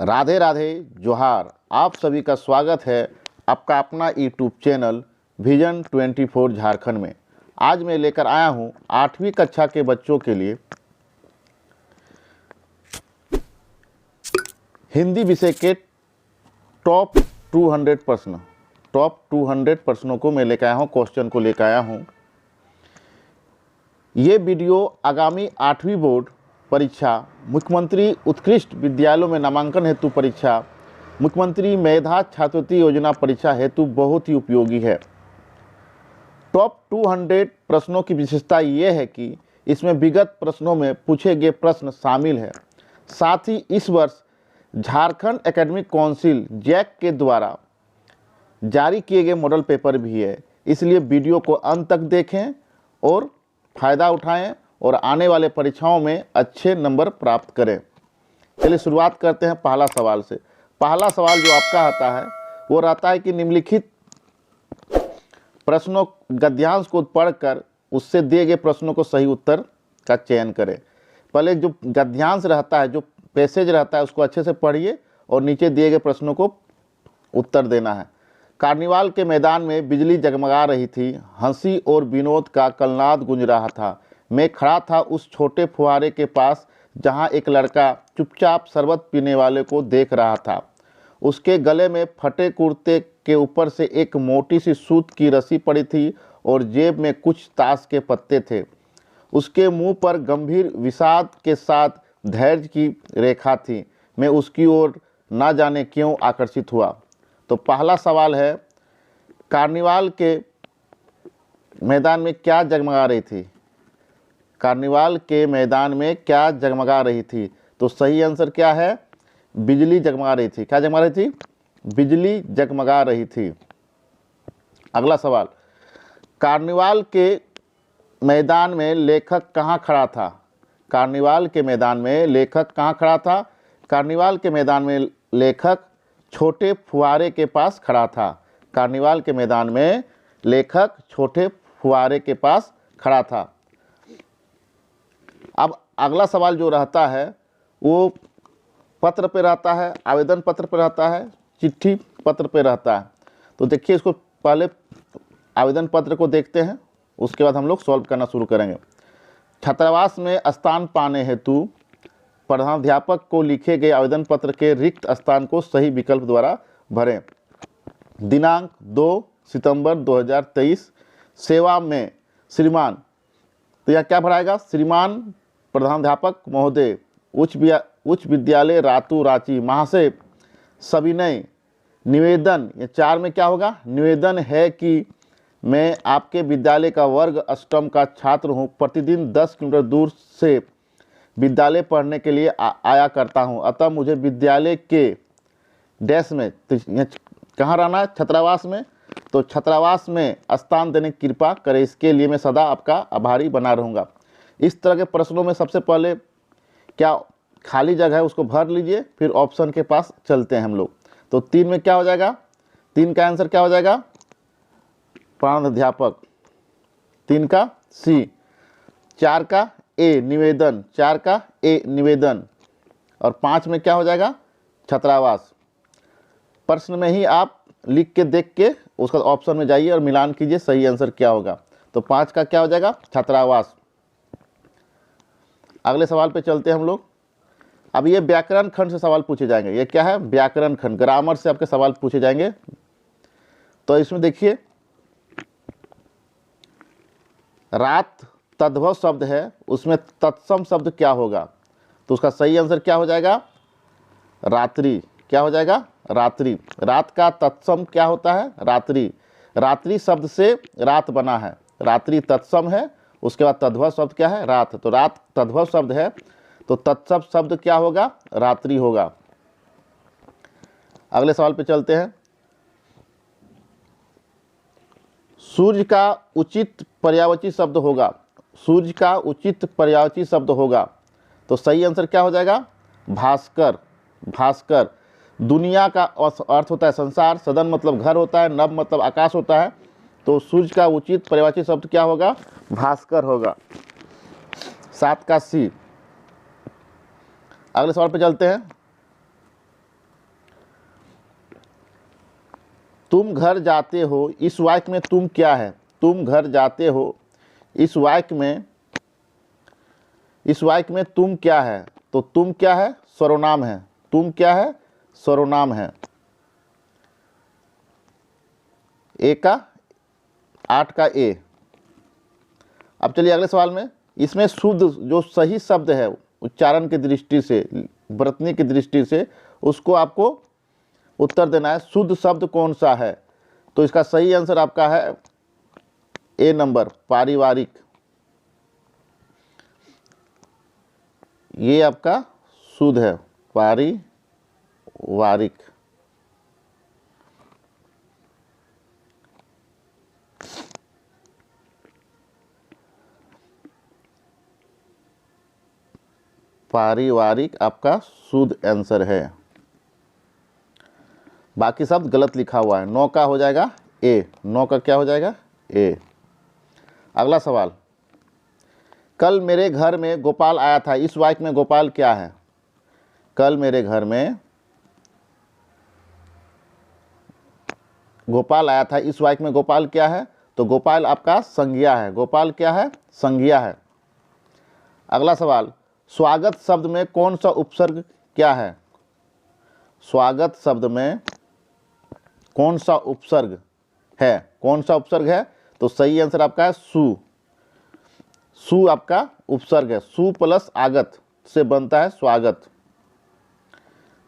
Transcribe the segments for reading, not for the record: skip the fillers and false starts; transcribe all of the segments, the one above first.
राधे राधे जोहार। आप सभी का स्वागत है आपका अपना यूट्यूब चैनल विजन 24 झारखंड में। आज मैं लेकर आया हूं 8वीं कक्षा के बच्चों के लिए हिंदी विषय के टॉप 200 प्रश्नों को मैं लेकर आया हूं, क्वेश्चन को लेकर आया हूं। ये वीडियो आगामी 8वीं बोर्ड परीक्षा, मुख्यमंत्री उत्कृष्ट विद्यालयों में नामांकन हेतु परीक्षा, मुख्यमंत्री मेधा छात्रवृत्ति योजना परीक्षा हेतु बहुत ही उपयोगी है। टॉप 200 प्रश्नों की विशेषता ये है कि इसमें विगत प्रश्नों में पूछे गए प्रश्न शामिल है। साथ ही इस वर्ष झारखंड एकेडमिक काउंसिल जैक के द्वारा जारी किए गए मॉडल पेपर भी है। इसलिए वीडियो को अंत तक देखें और फ़ायदा उठाएं और आने वाले परीक्षाओं में अच्छे नंबर प्राप्त करें। चलिए शुरुआत करते हैं पहला सवाल से। पहला सवाल जो आपका आता है वो रहता है कि निम्नलिखित प्रश्नों गद्यांश को पढ़कर उससे दिए गए प्रश्नों को सही उत्तर का चयन करें। पहले जो गद्यांश रहता है, जो पैसेज रहता है, उसको अच्छे से पढ़िए और नीचे दिए गए प्रश्नों को उत्तर देना है। कार्निवाल के मैदान में बिजली जगमगा रही थी, हंसी और विनोद का कलनाद गूंज रहा था। मैं खड़ा था उस छोटे फुहारे के पास जहां एक लड़का चुपचाप शरबत पीने वाले को देख रहा था। उसके गले में फटे कुर्ते के ऊपर से एक मोटी सी सूत की रस्सी पड़ी थी और जेब में कुछ ताश के पत्ते थे। उसके मुंह पर गंभीर विषाद के साथ धैर्य की रेखा थी। मैं उसकी ओर ना जाने क्यों आकर्षित हुआ। तो पहला सवाल है, कार्निवाल के मैदान में क्या जगमगा रही थी? कार्निवाल के मैदान में क्या जगमगा रही थी? तो सही आंसर क्या है? बिजली जगमगा रही थी। क्या जगमगा रही थी? बिजली जगमगा रही थी। अगला सवाल, कार्निवाल के मैदान में लेखक कहाँ खड़ा था? कार्निवाल के मैदान में लेखक कहाँ खड़ा था? कार्निवाल के मैदान में लेखक छोटे फुहारे के पास खड़ा था। कार्निवाल के मैदान में लेखक छोटे फुहारे के पास खड़ा था। अब अगला सवाल जो रहता है वो पत्र पे रहता है, आवेदन पत्र पे रहता है, चिट्ठी पत्र पे रहता है। तो देखिए, इसको पहले आवेदन पत्र को देखते हैं, उसके बाद हम लोग सॉल्व करना शुरू करेंगे। छात्रावास में स्थान पाने हेतु प्रधानाध्यापक को लिखे गए आवेदन पत्र के रिक्त स्थान को सही विकल्प द्वारा भरें। दिनांक 2 सितंबर 2023। सेवा में श्रीमान, तो यह क्या भराएगा? श्रीमान प्रधानाध्यापक महोदय, उच्च विद्यालय रातू रांची, महाशय सविनय निवेदन, ये 4 में क्या होगा? निवेदन है कि मैं आपके विद्यालय का वर्ग अष्टम का छात्र हूँ। प्रतिदिन 10 किलोमीटर दूर से विद्यालय पढ़ने के लिए आया करता हूँ। अतः मुझे विद्यालय के डैश में, तो कहाँ रहना है? छात्रावास में। तो छात्रावास में स्थान देने की कृपा करें। इसके लिए मैं सदा आपका आभारी बना रहूँगा। इस तरह के प्रश्नों में सबसे पहले क्या खाली जगह है उसको भर लीजिए, फिर ऑप्शन के पास चलते हैं हम लोग। तो 3 में क्या हो जाएगा? 3 का आंसर क्या हो जाएगा? प्रधानाध्यापक। 3 का सी। 4 का ए निवेदन। 4 का ए निवेदन। और 5 में क्या हो जाएगा? छात्रावास। प्रश्न में ही आप लिख के देख के उसका ऑप्शन में जाइए और मिलान कीजिए सही आंसर क्या होगा। तो 5 का क्या हो जाएगा? छात्रावास। अगले सवाल पे चलते हैं हम लोग। अब ये व्याकरण खंड से सवाल पूछे जाएंगे। ये क्या है? व्याकरण खंड, ग्रामर से आपके सवाल पूछे जाएंगे। तो इसमें देखिए, रात तद्भव शब्द है, उसमें तत्सम शब्द क्या होगा? तो उसका सही आंसर क्या हो जाएगा? रात्रि। क्या हो जाएगा? रात्रि। रात का तत्सम क्या होता है? रात्रि। रात्रि शब्द से रात बना है, रात्रि तत्सम है। उसके बाद तद्भव शब्द क्या है? रात। तो रात तद्भव शब्द है, तो तत्सम शब्द क्या होगा? रात्रि होगा। अगले सवाल पे चलते हैं। सूर्य का उचित पर्यायवाची शब्द होगा। सूर्य का उचित पर्यायवाची शब्द होगा। तो सही आंसर क्या हो जाएगा? भास्कर। भास्कर। दुनिया का अर्थ होता है संसार, सदन मतलब घर होता है, नभ मतलब आकाश होता है। तो सूर्य का उचित पर्यायवाची शब्द क्या होगा? भास्कर होगा। 7 का सी। अगले सवाल पे चलते हैं। तुम घर जाते हो, इस वाक्य में तुम क्या है? तुम घर जाते हो, इस वाक्य में तुम क्या है? तो तुम क्या है? सर्वनाम है। तुम क्या है? सर्वनाम है। ए का 8 का ए। अब चलिए अगले सवाल में, इसमें शुद्ध जो सही शब्द है उच्चारण की दृष्टि से, वर्तनी की दृष्टि से, उसको आपको उत्तर देना है। शुद्ध शब्द कौन सा है? तो इसका सही आंसर आपका है ए नंबर, पारिवारिक। ये आपका शुद्ध है, पारिवारिक। पारिवारिक आपका शुद्ध आंसर है। बाकी शब्द गलत लिखा हुआ है। 9 का हो जाएगा ए। 9 का क्या हो जाएगा? ए। अगला सवाल, कल मेरे घर में गोपाल आया था, इस वाक्य में गोपाल क्या है? कल मेरे घर में गोपाल आया था, इस वाक्य में गोपाल क्या है? तो गोपाल आपका संज्ञा है। गोपाल क्या है? संज्ञा है। अगला सवाल, स्वागत शब्द में कौन सा उपसर्ग क्या है? स्वागत शब्द में कौन सा उपसर्ग है? कौन सा उपसर्ग है? तो सही आंसर आपका है सु। सु आपका उपसर्ग है। सु प्लस आगत से बनता है स्वागत।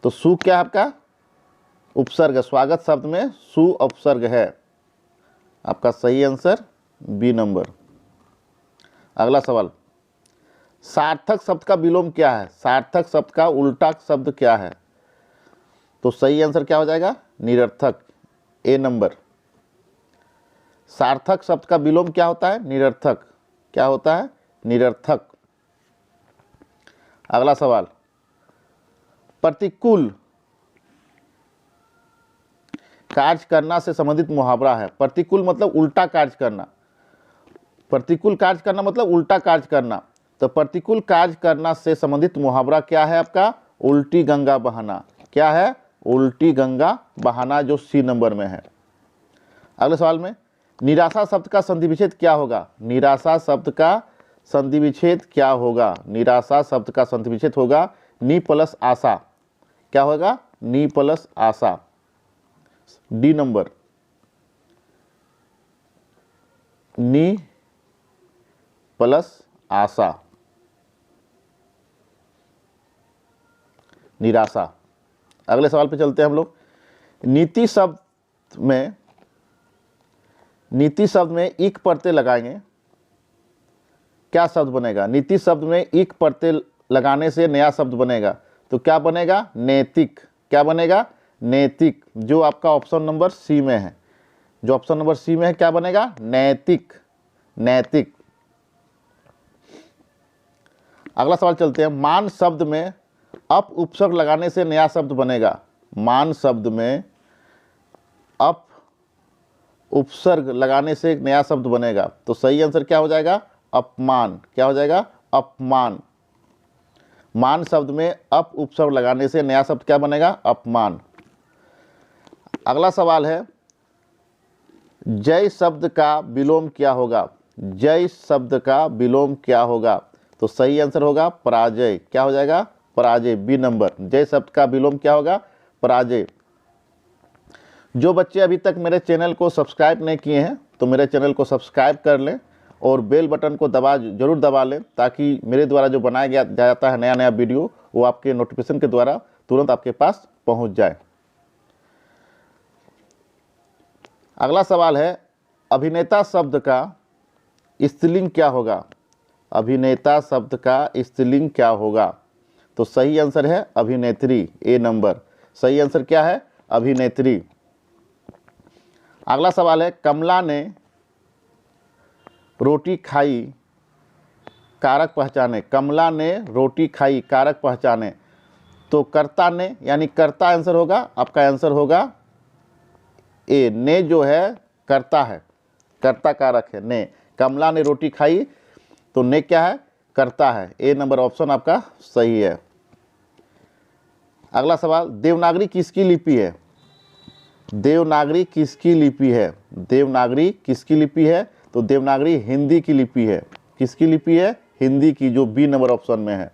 तो सु क्या है आपका? उपसर्ग है। स्वागत शब्द में सु उपसर्ग है। आपका सही आंसर बी नंबर। अगला सवाल, सार्थक शब्द का विलोम क्या है? सार्थक शब्द का उल्टा शब्द क्या है? तो सही आंसर क्या हो जाएगा? निरर्थक, ए नंबर। सार्थक शब्द का विलोम क्या होता है? निरर्थक। क्या होता है? निरर्थक। अगला सवाल, प्रतिकूल कार्य करना से संबंधित मुहावरा है। प्रतिकूल मतलब उल्टा कार्य करना। प्रतिकूल कार्य करना मतलब उल्टा कार्य करना। तो प्रतिकूल कार्य करना से संबंधित मुहावरा क्या है आपका? उल्टी गंगा बहाना। क्या है? उल्टी गंगा बहाना, जो सी नंबर में है। अगले सवाल में, निराशा शब्द का संधि विच्छेद क्या होगा? निराशा शब्द का संधि विच्छेद क्या होगा? निराशा शब्द का संधि विच्छेद होगा नी प्लस आशा। क्या होगा? नी प्लस आशा, डी नंबर। नी प्लस आशा, निराशा। अगले सवाल पे चलते हैं हम लोग। नीति शब्द में इक प्रत्यय लगाएंगे, क्या शब्द बनेगा? नीति शब्द में इक प्रत्यय लगाने से नया शब्द बनेगा। तो क्या बनेगा? नैतिक। क्या बनेगा? नैतिक, जो आपका ऑप्शन नंबर सी में है। जो ऑप्शन नंबर सी में है क्या बनेगा? नैतिक। नैतिक। अगला सवाल चलते हैं। मान शब्द में अप उपसर्ग लगाने से नया शब्द बनेगा। मान शब्द में अप उपसर्ग लगाने से एक नया शब्द बनेगा। तो सही आंसर क्या हो जाएगा? अपमान। क्या हो जाएगा? अपमान। मान शब्द में अप उपसर्ग लगाने से नया शब्द क्या बनेगा? अपमान। अगला सवाल है, जय शब्द का विलोम क्या होगा? जय शब्द का विलोम क्या होगा? तो सही आंसर होगा पराजय। क्या हो जाएगा? पराजय, बी नंबर। जय शब्द का विलोम क्या होगा? पराजय। जो बच्चे अभी तक मेरे चैनल को सब्सक्राइब नहीं किए हैं तो मेरे चैनल को सब्सक्राइब कर लें और बेल बटन को जरूर दबा लें, ताकि मेरे द्वारा जो बनाया जाता है नया वीडियो, वो आपके नोटिफिकेशन के द्वारा तुरंत आपके पास पहुंच जाए। अगला सवाल है, अभिनेता शब्द का स्त्रीलिंग क्या होगा? अभिनेता शब्द का स्त्रीलिंग क्या होगा? तो सही आंसर है अभिनेत्री, ए नंबर। सही आंसर क्या है? अभिनेत्री। अगला सवाल है, कमला ने रोटी खाई, कारक पहचाने। कमला ने रोटी खाई, कारक पहचाने। तो कर्ता ने, यानी कर्ता आंसर होगा। आपका आंसर होगा ए। ने जो है कर्ता है, कर्ता कारक है ने। कमला ने रोटी खाई, तो ने क्या है? कर्ता है। ए नंबर ऑप्शन आपका सही है। अगला सवाल, देवनागरी किसकी लिपि है? देवनागरी किसकी लिपि है? देवनागरी किसकी लिपि है? तो देवनागरी हिंदी की लिपि है। किसकी लिपि है? हिंदी की, जो बी नंबर ऑप्शन में है।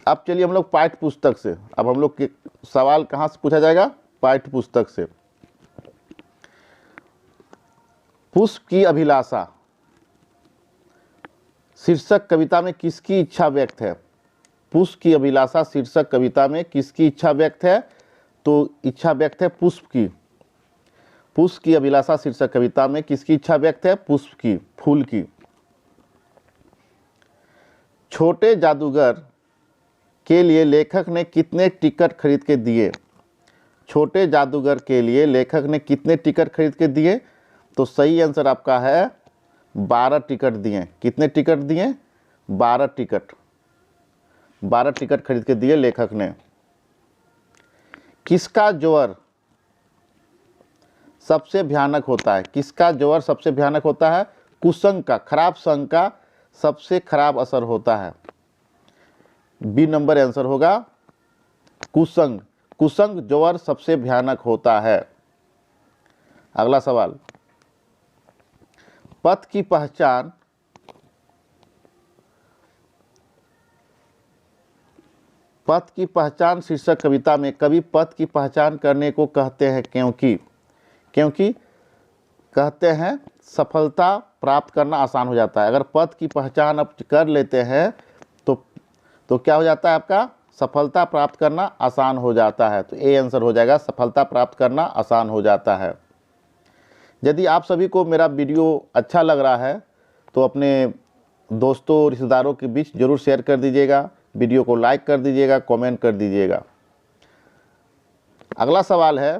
अब चलिए हम लोग पाठ्य पुस्तक से, अब हम लोग के सवाल कहाँ से पूछा जाएगा? पाठ्य पुस्तक से। पुष्प की अभिलाषा शीर्षक कविता में किसकी इच्छा व्यक्त है? पुष्प की अभिलाषा शीर्षक कविता में किसकी इच्छा व्यक्त है? तो इच्छा व्यक्त है पुष्प की। पुष्प की अभिलाषा शीर्षक कविता में किसकी इच्छा व्यक्त है? पुष्प की, फूल की। छोटे जादूगर के लिए लेखक ने कितने टिकट खरीद के दिए? छोटे जादूगर के लिए लेखक ने कितने टिकट खरीद के दिए? तो सही आंसर आपका है 12 टिकट दिए। कितने टिकट दिए? 12 टिकट। 12 टिकट खरीद के दिए लेखक ने। किसका ज्वर सबसे भयानक होता है? किसका ज्वर सबसे भयानक होता है? कुसंग का, खराब संग का सबसे खराब असर होता है। बी नंबर आंसर होगा कुसंग। कुसंग ज्वर सबसे भयानक होता है। अगला सवाल, पथ की पहचान शीर्षक कविता में कवि पथ की पहचान करने को कहते हैं क्योंकि कहते हैं सफलता प्राप्त करना आसान हो जाता है। अगर पथ की पहचान आप कर लेते हैं तो क्या हो जाता है आपका? सफलता प्राप्त करना आसान हो जाता है। तो ए आंसर हो जाएगा, सफलता प्राप्त करना आसान हो जाता है। यदि आप सभी को मेरा वीडियो अच्छा लग रहा है तो अपने दोस्तों रिश्तेदारों के बीच जरूर शेयर कर दीजिएगा, वीडियो को लाइक कर दीजिएगा, कमेंट कर दीजिएगा। अगला सवाल है,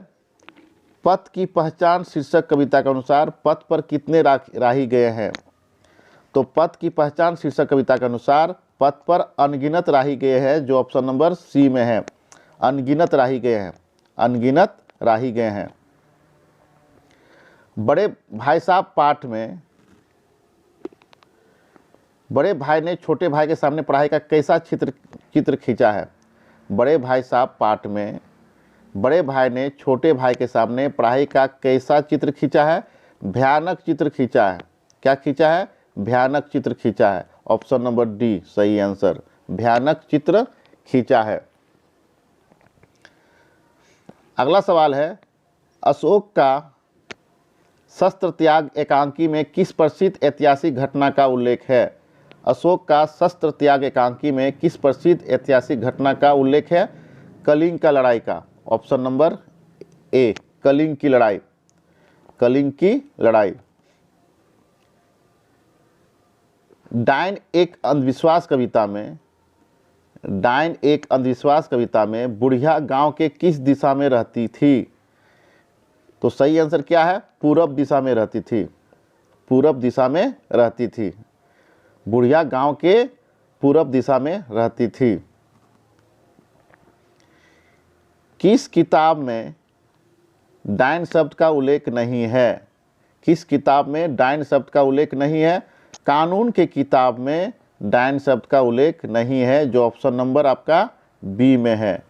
पथ की पहचान शीर्षक कविता के अनुसार पथ पर कितने राही गए हैं? तो पथ की पहचान शीर्षक कविता के अनुसार पथ पर अनगिनत राही गए हैं, जो ऑप्शन नंबर सी में है। अनगिनत राही गए हैं, अनगिनत राही गए हैं। बड़े भाई साहब पाठ में बड़े भाई ने छोटे भाई के सामने पढ़ाई का कैसा चित्र खींचा है? बड़े भाई साहब पाठ में बड़े भाई ने छोटे भाई के सामने पढ़ाई का कैसा चित्र खींचा है? भयानक चित्र खींचा है। क्या खींचा है? भयानक चित्र खींचा है। ऑप्शन नंबर डी सही आंसर, भयानक चित्र खींचा है। अगला सवाल है, अशोक का शस्त्र त्याग एकांकी में किस प्रसिद्ध ऐतिहासिक घटना का उल्लेख है? अशोक का शस्त्र त्याग एकांकी में किस प्रसिद्ध ऐतिहासिक घटना का उल्लेख है? कलिंग का लड़ाई का। ऑप्शन नंबर ए, कलिंग की लड़ाई। कलिंग की लड़ाई। डायन एक अंधविश्वास कविता में बुढ़िया गांव के किस दिशा में रहती थी? तो सही आंसर क्या है? पूरब दिशा में रहती थी। पूरब दिशा में रहती थी। बुढ़िया गांव के पूरब दिशा में रहती थी। किस किताब में डायन शब्द का उल्लेख नहीं है? किस किताब में डायन शब्द का उल्लेख नहीं है? कानून के किताब में डायन शब्द का उल्लेख नहीं है, जो ऑप्शन नंबर आपका बी में है।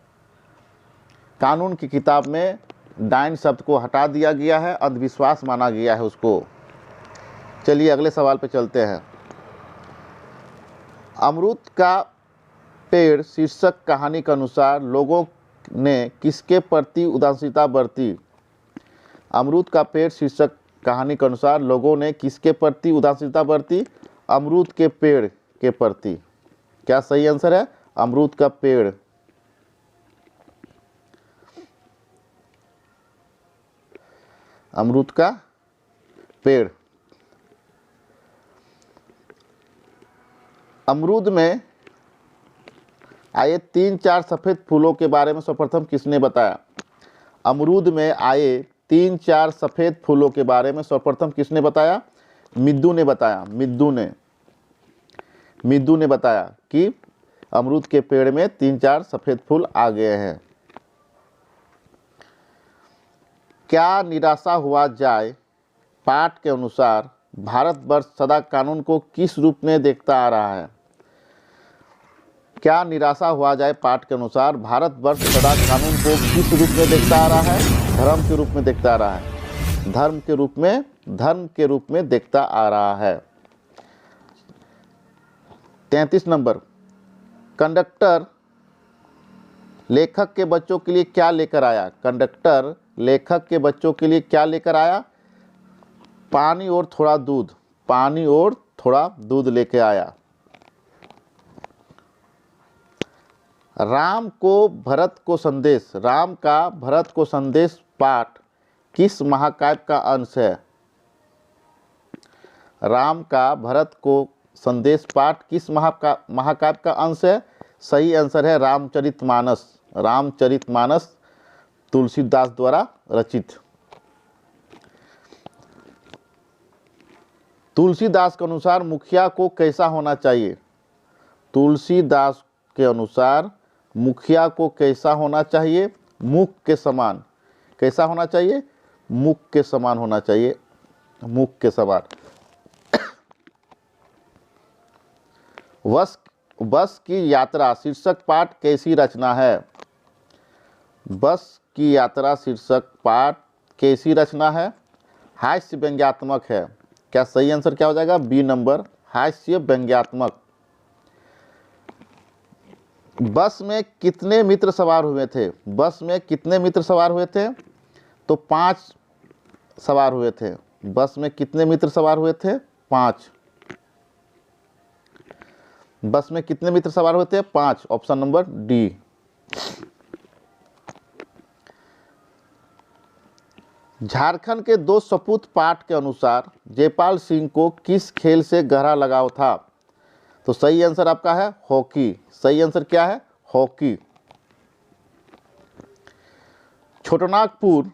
कानून की किताब में डायन शब्द को हटा दिया गया है, अंधविश्वास माना गया है उसको। चलिए अगले सवाल पे चलते हैं। अमरूद का पेड़ शीर्षक कहानी के अनुसार लोगों ने किसके प्रति उदासीनता बरती? अमरूद का पेड़ शीर्षक कहानी के अनुसार लोगों ने किसके प्रति उदासीनता बरती? अमरूद के पेड़ के प्रति। क्या सही आंसर है? अमरूद का पेड़। अमरूद का पेड़। अमरूद में आए 3-4 सफ़ेद फूलों के बारे में सर्वप्रथम किसने बताया? अमरूद में आए 3-4 सफ़ेद फूलों के बारे में सर्वप्रथम किसने बताया? मिद्दू ने बताया। मिद्दू ने बताया कि अमरूद के पेड़ में 3-4 सफ़ेद फूल आ गए हैं। क्या निराशा हुआ जाए पाठ के अनुसार भारतवर्ष सदा कानून को किस रूप में देखता आ रहा है? क्या निराशा हुआ जाए पाठ के अनुसार भारतवर्ष सदा कानून को किस रूप में देखता आ रहा है? धर्म के रूप में देखता आ रहा है। धर्म के रूप में देखता आ रहा है। 33 नंबर, कंडक्टर लेखक के बच्चों के लिए क्या लेकर आया? कंडक्टर लेखक के बच्चों के लिए क्या लेकर आया? पानी और थोड़ा दूध। पानी और थोड़ा दूध लेके आया। राम का भरत को संदेश पाठ किस महाकाव्य का अंश है? राम का भरत को संदेश पाठ किस महाकाव्य का अंश है? सही आंसर है रामचरितमानस। रामचरितमानस तुलसीदास द्वारा रचित। तुलसीदास के अनुसार मुखिया को कैसा होना चाहिए? तुलसीदास के अनुसार मुखिया को कैसा होना चाहिए? मुख के समान। कैसा होना चाहिए? मुख के समान होना चाहिए। मुख के समान। बस की यात्रा शीर्षक पाठ कैसी रचना है? बस की यात्रा शीर्षक पाठ कैसी रचना है? हास्य व्यंग्यात्मक है। क्या सही आंसर क्या हो जाएगा? बी नंबर, हास्य व्यंग्यात्मक। बस में कितने मित्र सवार हुए थे? बस में कितने मित्र सवार हुए थे? तो 5 सवार हुए थे। बस में कितने मित्र सवार हुए थे? 5। बस में कितने मित्र सवार हुए थे? 5। Option number D. झारखंड के 2 सपूत पाठ के अनुसार जयपाल सिंह को किस खेल से गहरा लगाव था? तो सही आंसर आपका है हॉकी। सही आंसर क्या है? हॉकी। छोटनागपुर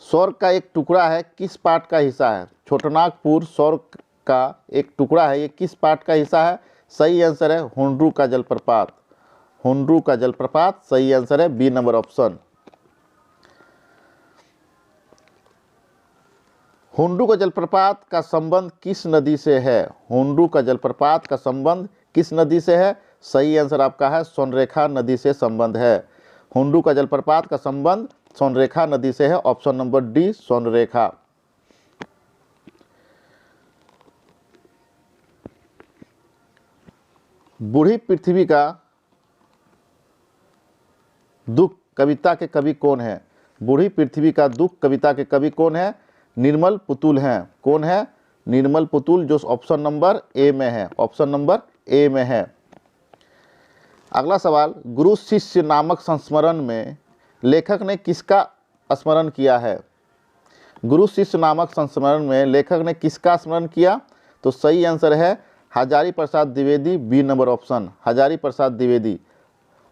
स्वर्ग का एक टुकड़ा है किस पाठ का हिस्सा है? छोटनागपुर स्वर्ग का एक टुकड़ा है, ये किस पाठ का हिस्सा है? सही आंसर है हुंड्रू का जलप्रपात। हुंड्रू का जलप्रपात सही आंसर है बी नंबर ऑप्शन। हुंड्रू का जलप्रपात का संबंध किस नदी से है? हुंड्रू का जलप्रपात का संबंध किस नदी से है? सही आंसर आपका है स्वर्णरेखा नदी से संबंध है। हुंड्रू का जलप्रपात का संबंध स्वर्णरेखा नदी से है। Option number D Subarnarekha. बूढ़ी पृथ्वी का दुख कविता के कवि कौन है? बूढ़ी पृथ्वी का दुख कविता के कवि कौन है? निर्मल पुतुल हैं। कौन है? निर्मल पुतुल, जो ऑप्शन नंबर ए में है। ऑप्शन नंबर ए में है। अगला सवाल, गुरु शिष्य नामक संस्मरण में लेखक ने किसका स्मरण किया है? गुरु शिष्य नामक संस्मरण में लेखक ने किसका स्मरण किया? तो सही आंसर है Hazari Prasad Dwivedi, B number option. Hazari Prasad Dwivedi,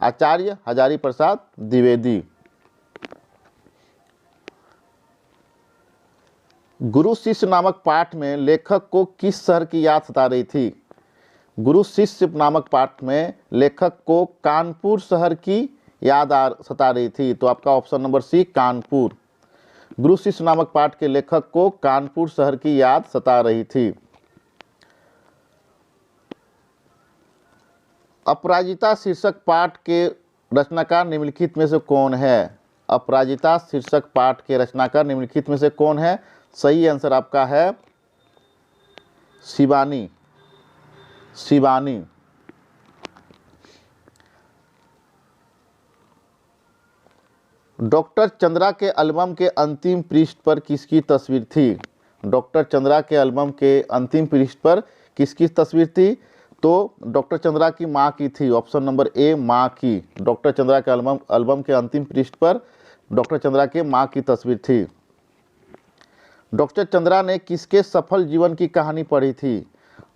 Acharya Hazari Prasad Dwivedi. गुरु शिष्य नामक पाठ में लेखक को किस शहर की याद सता रही थी? गुरु शिष्य नामक पाठ में लेखक को कानपुर शहर की याद सता रही थी। तो आपका ऑप्शन नंबर सी कानपुर। गुरु शिष्य नामक पाठ के लेखक को कानपुर शहर की याद सता रही थी। अपराजिता शीर्षक पाठ के रचनाकार निम्नलिखित में से कौन है? अपराजिता शीर्षक पाठ के रचनाकार निम्नलिखित में से कौन है? सही आंसर आपका है शिवानी। शिवानी। डॉक्टर चंद्रा के एल्बम के अंतिम पृष्ठ पर किसकी तस्वीर थी? डॉक्टर चंद्रा के एल्बम के अंतिम पृष्ठ पर किसकी तस्वीर थी? तो डॉक्टर चंद्रा की मां की थी। ऑप्शन नंबर ए मां की। डॉक्टर चंद्रा के एल्बम के अंतिम पृष्ठ पर डॉक्टर चंद्रा के मां की तस्वीर थी। डॉक्टर चंद्रा ने किसके सफल जीवन की कहानी पढ़ी थी?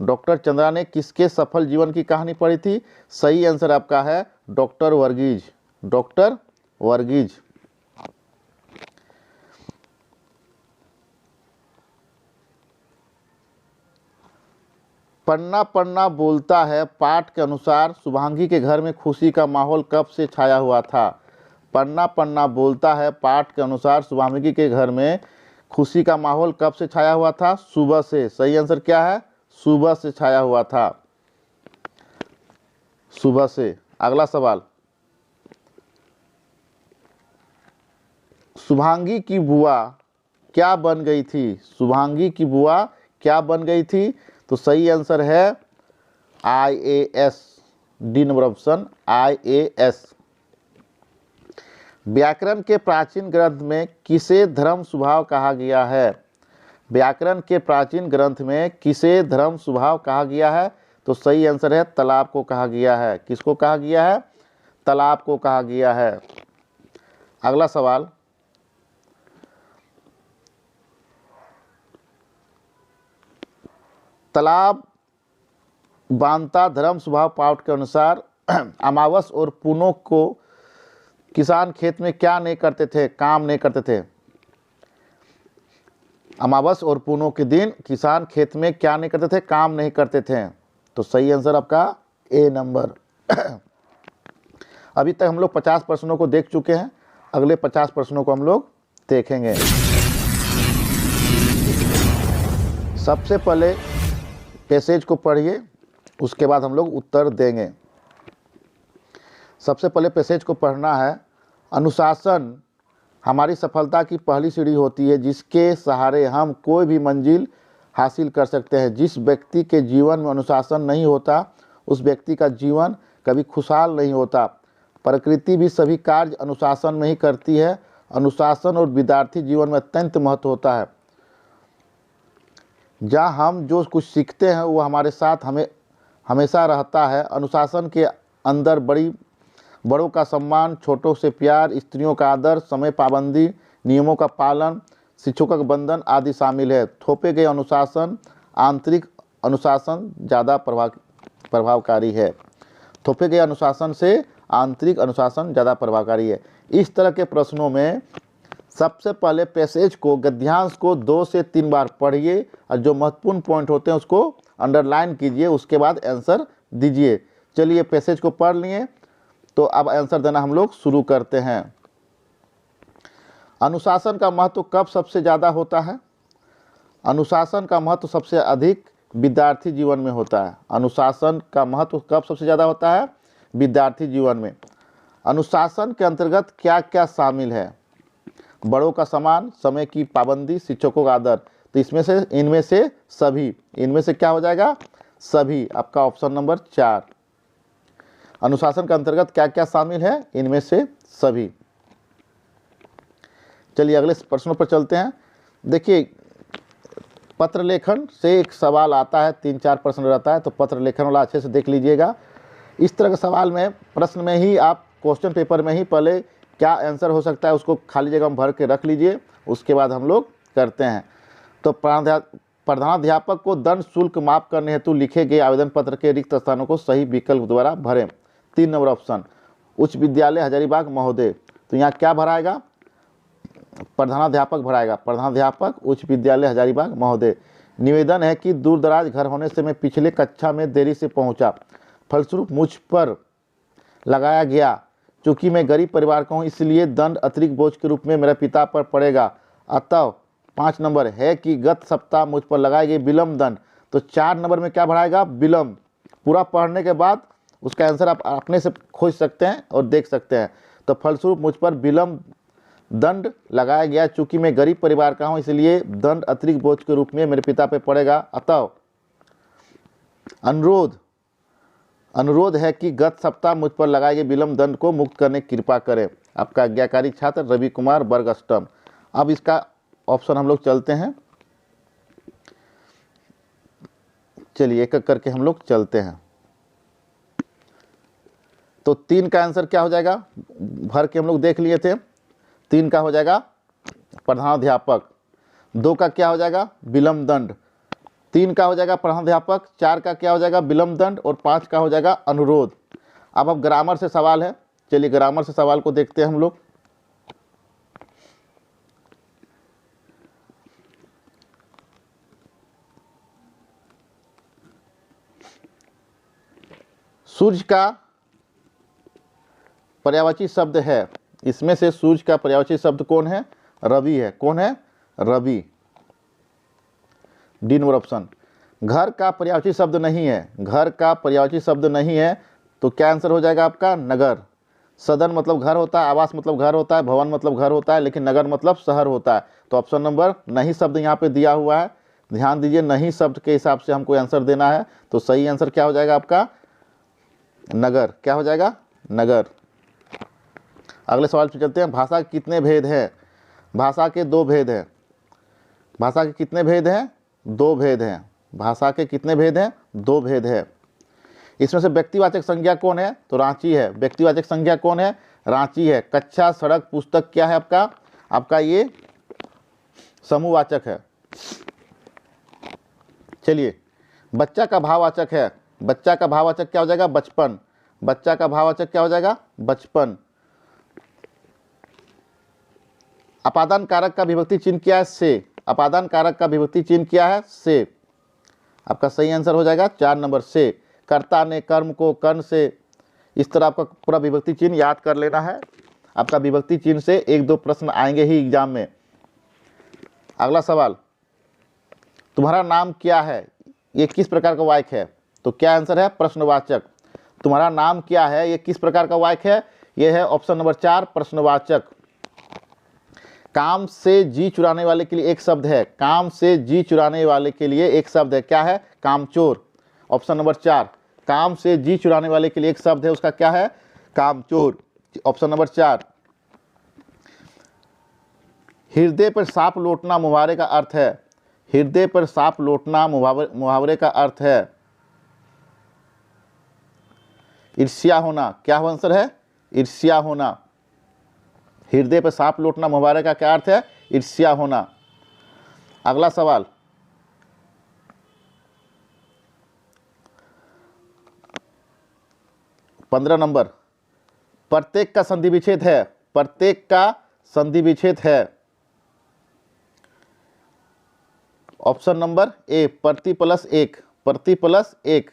डॉक्टर चंद्रा ने किसके सफल जीवन की कहानी पढ़ी थी? सही आंसर आपका है डॉक्टर वर्गीज। डॉक्टर वर्गीज। पन्ना पन्ना बोलता है पाठ के अनुसार शुभांगी के घर में खुशी का माहौल कब से छाया हुआ था? पन्ना पन्ना बोलता है पाठ के अनुसार शुभांगी के घर में खुशी का माहौल कब से छाया हुआ था? सुबह से। सही आंसर क्या है? सुबह से छाया हुआ था। सुबह से। अगला सवाल, शुभांगी की बुआ क्या बन गई थी? शुभांगी की बुआ क्या बन गई थी? तो सही आंसर है IAS, D number option IAS। व्याकरण के प्राचीन ग्रंथ में किसे धर्म स्वभाव कहा गया है? व्याकरण के प्राचीन ग्रंथ में किसे धर्म स्वभाव कहा गया है? तो सही आंसर है तालाब को कहा गया है। किसको कहा गया है? तालाब को कहा गया है। अगला सवाल, तालाब बांधता धर्म स्वभाव पाठ के अनुसार अमावस और पूनों को किसान खेत में क्या नहीं करते थे? काम नहीं करते थे। अमावस और पूनों के दिन किसान खेत में क्या नहीं करते थे? काम नहीं करते थे। तो सही आंसर आपका ए नंबर। अभी तक हम लोग 50 प्रश्नों को देख चुके हैं, अगले 50 प्रश्नों को हम लोग देखेंगे। सबसे पहले पैसेज को पढ़िए, उसके बाद हम लोग उत्तर देंगे। सबसे पहले पैसेज को पढ़ना है। अनुशासन हमारी सफलता की पहली सीढ़ी होती है, जिसके सहारे हम कोई भी मंजिल हासिल कर सकते हैं। जिस व्यक्ति के जीवन में अनुशासन नहीं होता, उस व्यक्ति का जीवन कभी खुशहाल नहीं होता। प्रकृति भी सभी कार्य अनुशासन में ही करती है। अनुशासन और विद्यार्थी जीवन में अत्यंत महत्व होता है। जहाँ हम जो कुछ सीखते हैं वो हमारे साथ हमेशा रहता है। अनुशासन के अंदर बड़ों का सम्मान, छोटों से प्यार, स्त्रियों का आदर, समय पाबंदी, नियमों का पालन, शिक्षकों का बंधन आदि शामिल है। थोपे गए अनुशासन आंतरिक अनुशासन ज़्यादा प्रभावकारी है। थोपे गए अनुशासन से आंतरिक अनुशासन ज़्यादा प्रभावकारी है। इस तरह के प्रश्नों में सबसे पहले पैसेज को, गद्यांश को 2 से 3 बार पढ़िए और जो महत्वपूर्ण पॉइंट होते हैं उसको अंडरलाइन कीजिए, उसके बाद आंसर दीजिए। चलिए पैसेज को पढ़ लिए, तो अब आंसर देना हम लोग शुरू करते हैं। अनुशासन का महत्व कब सबसे ज़्यादा होता है? अनुशासन का महत्व सबसे अधिक विद्यार्थी जीवन में होता है। अनुशासन का महत्व कब सबसे ज़्यादा होता है? विद्यार्थी जीवन में। अनुशासन के अंतर्गत क्या क्या शामिल है? बड़ों का सम्मान, समय की पाबंदी, शिक्षकों का आदर। तो इनमें से सभी, इनमें से क्या हो जाएगा? सभी। आपका ऑप्शन नंबर 4। अनुशासन के अंतर्गत क्या क्या शामिल है? इनमें से सभी। चलिए अगले प्रश्नों पर चलते हैं। देखिए, पत्र लेखन से एक सवाल आता है, 3-4 प्रश्न रहता है, तो पत्र लेखन वाला अच्छे से देख लीजिएगा। इस तरह के सवाल में, प्रश्न में ही आप क्वेश्चन पेपर में ही पहले क्या आंसर हो सकता है उसको खाली जगह में भर के रख लीजिए, उसके बाद हम लोग करते हैं। तो प्रधानाध्यापक को दंड शुल्क माफ करने हेतु लिखे गए आवेदन पत्र के रिक्त स्थानों को सही विकल्प द्वारा भरें। 3 नंबर ऑप्शन, उच्च विद्यालय हजारीबाग महोदय। तो यहाँ क्या भराएगा? प्रधानाध्यापक भराएगा। प्रधानाध्यापक उच्च विद्यालय हजारीबाग महोदय। निवेदन है कि दूर दराज घर होने से मैं पिछले कक्षा में देरी से पहुंचा, फलस्वरूप मुझ पर लगाया गया। चूँकि मैं गरीब परिवार का हूँ, इसलिए दंड अतिरिक्त बोझ के रूप में मेरे पिता पर पड़ेगा। अतः 5 नंबर है कि गत सप्ताह मुझ पर लगाए गए विलम्ब दंड। तो 4 नंबर में क्या भराएगा? विलम्ब। पूरा पढ़ने के बाद उसका आंसर आप अपने से खोज सकते हैं और देख सकते हैं। तो फलस्वरूप मुझ पर विलम्ब दंड लगाया गया, चूँकि मैं गरीब परिवार का हूँ, इसलिए दंड अतिरिक्त बोझ के रूप में मेरे पिता पर पड़ेगा। अतः अनुरोध है कि गत सप्ताह मुझ पर लगाए गए विलम्ब दंड को मुक्त करने की कृपा करें। आपका आज्ञाकारी छात्र रवि कुमार, वर्ग अष्टम। अब इसका ऑप्शन हम लोग चलते हैं। चलिए एक एक करके हम लोग चलते हैं। तो 3 का आंसर क्या हो जाएगा? भर के हम लोग देख लिए थे। 3 का हो जाएगा प्रधानाध्यापक। 2 का क्या हो जाएगा? विलम्ब दंड। 3 का हो जाएगा प्रधानाध्यापक। 4 का क्या हो जाएगा? विलम्ब दंड। और 5 का हो जाएगा अनुरोध। अब ग्रामर से सवाल है। चलिए ग्रामर से सवाल को देखते हैं हम लोग। सूर्य का पर्यायवाची शब्द है, इसमें से सूर्य का पर्यायवाची शब्द कौन है? रवि है। कौन है? रवि। D number option. घर का पर्यायवाची शब्द नहीं है। घर का पर्यायवाची शब्द नहीं है। तो क्या आंसर हो जाएगा आपका? नगर। सदन मतलब घर होता है, आवास मतलब घर होता है, भवन मतलब घर होता है, लेकिन नगर मतलब शहर होता है। तो ऑप्शन नंबर नहीं शब्द यहाँ पे दिया हुआ है, ध्यान दीजिए, नहीं शब्द के हिसाब से हमको आंसर देना है। तो सही आंसर क्या हो जाएगा आपका? नगर। क्या हो जाएगा? नगर। अगले सवाल पे चलते हैं। भाषा के कितने भेद हैं? भाषा के 2 भेद हैं। भाषा के कितने भेद हैं? 2 भेद हैं। भाषा के कितने भेद हैं? 2 भेद है। इसमें से व्यक्तिवाचक संज्ञा कौन है? तो रांची है। व्यक्तिवाचक संज्ञा कौन है? रांची है। कक्षा, सड़क, पुस्तक क्या है आपका? आपका ये समूहवाचक है। चलिए, बच्चा का भाववाचक है। बच्चा का भाववाचक क्या हो जाएगा? बचपन। बच्चा का भाववाचक क्या हो जाएगा? बचपन। अपादान कारक का विभक्ति चिन्ह क्या है? से। अपादान कारक का विभक्ति चिन्ह क्या है? से। आपका सही आंसर हो जाएगा 4 नंबर से। कर्ता ने कर्म को कर्ण से, इस तरह आपका पूरा विभक्ति चिन्ह याद कर लेना है। आपका विभक्ति चिन्ह से 1-2 प्रश्न आएंगे ही एग्जाम में। अगला सवाल, तुम्हारा नाम क्या है? ये किस प्रकार का वाक्य है? तो क्या आंसर है? प्रश्नवाचक। तुम्हारा नाम क्या है? ये किस प्रकार का वाक्य है? ये है ऑप्शन नंबर 4, प्रश्नवाचक। काम से जी चुराने वाले के लिए एक शब्द है। काम से जी चुराने वाले के लिए एक शब्द है। क्या है? कामचोर। Option number 4। काम से जी चुराने वाले के लिए एक शब्द है, उसका क्या है? कामचोर। Option number 4। हृदय पर सांप लौटना मुहावरे का अर्थ है। हृदय पर सांप लौटना मुहावरे का अर्थ है ईर्ष्या होना। क्या आंसर है? ईर्ष्या होना। हृदय पर सांप लौटना मुहावरे का क्या अर्थ है? ईर्ष्या होना। अगला सवाल, पंद्रह नंबर, प्रत्येक का संधि विच्छेद है। प्रत्येक का संधि विच्छेद है। ऑप्शन नंबर ए, प्रति प्लस एक। प्रति प्लस एक।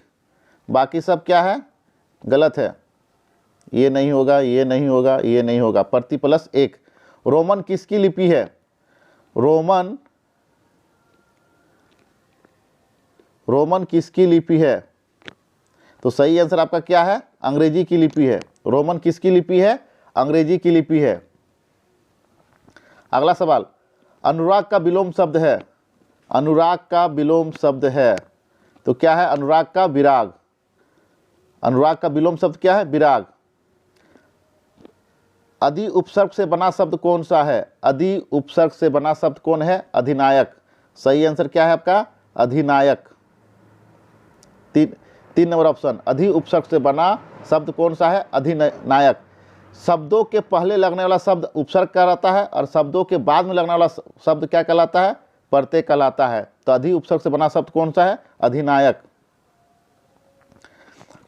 बाकी सब क्या है? गलत है। ये नहीं होगा, ये नहीं होगा, ये नहीं होगा। प्रति प्लस एक। रोमन किसकी लिपि है? रोमन किसकी लिपि है? तो सही आंसर आपका क्या है? अंग्रेजी की लिपि है। रोमन किसकी लिपि है? अंग्रेजी की लिपि है। अगला सवाल, अनुराग का विलोम शब्द है। अनुराग का विलोम शब्द है। तो क्या है? अनुराग का विराग। अनुराग का विलोम शब्द क्या है? विराग। अधि उपसर्ग से बना शब्द कौन सा है? अधि उपसर्ग से बना शब्द कौन है? अधिनायक। सही आंसर क्या है आपका? अधिनायक। 3 नंबर ऑप्शन। अधि उपसर्ग से बना शब्द कौन सा है? अधिनायक। शब्दों के पहले लगने वाला शब्द उपसर्ग कहलाता है और शब्दों के बाद में लगने वाला शब्द क्या कहलाता है? प्रत्यय कहलाता है। तो अधि उपसर्ग से बना शब्द कौन सा है? अधिनायक।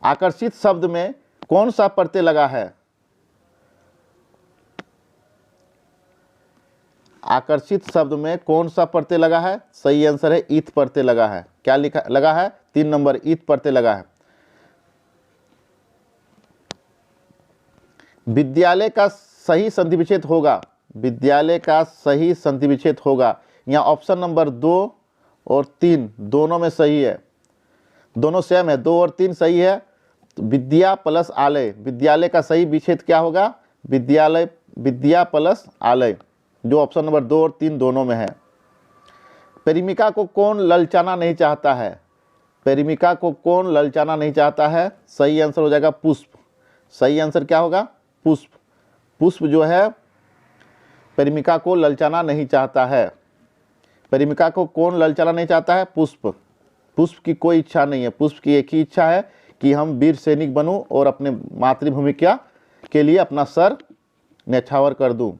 आकर्षित शब्द में कौन सा प्रत्यय लगा है? आकर्षित शब्द में कौन सा प्रत्यय लगा है? सही आंसर है ईथ प्रत्यय लगा है। क्या लिखा लगा है? 3 नंबर, ईथ प्रत्यय लगा है। विद्यालय का सही संधि विच्छेद होगा। विद्यालय का सही संधि विच्छेद होगा। यहाँ ऑप्शन नंबर 2 और 3 दोनों में सही है। दोनों सेम है, 2 और 3 सही है। तो विद्या प्लस आलय, विद्यालय का सही विच्छेद क्या होगा? विद्यालय, विद्या प्लस आलय, जो ऑप्शन नंबर 2 और 3 दोनों में है। प्रेमिका को कौन ललचाना नहीं चाहता है? प्रेमिका को कौन ललचाना नहीं चाहता है? सही आंसर हो जाएगा पुष्प। सही आंसर क्या होगा? पुष्प। पुष्प जो है प्रेमिका को ललचाना नहीं चाहता है। प्रेमिका को कौन ललचाना नहीं चाहता है? पुष्प। पुष्प की कोई इच्छा नहीं है। पुष्प की एक ही इच्छा है कि हम वीर सैनिक बनूं और अपने मातृभूमि के लिए अपना सर न्यौछावर कर दूं।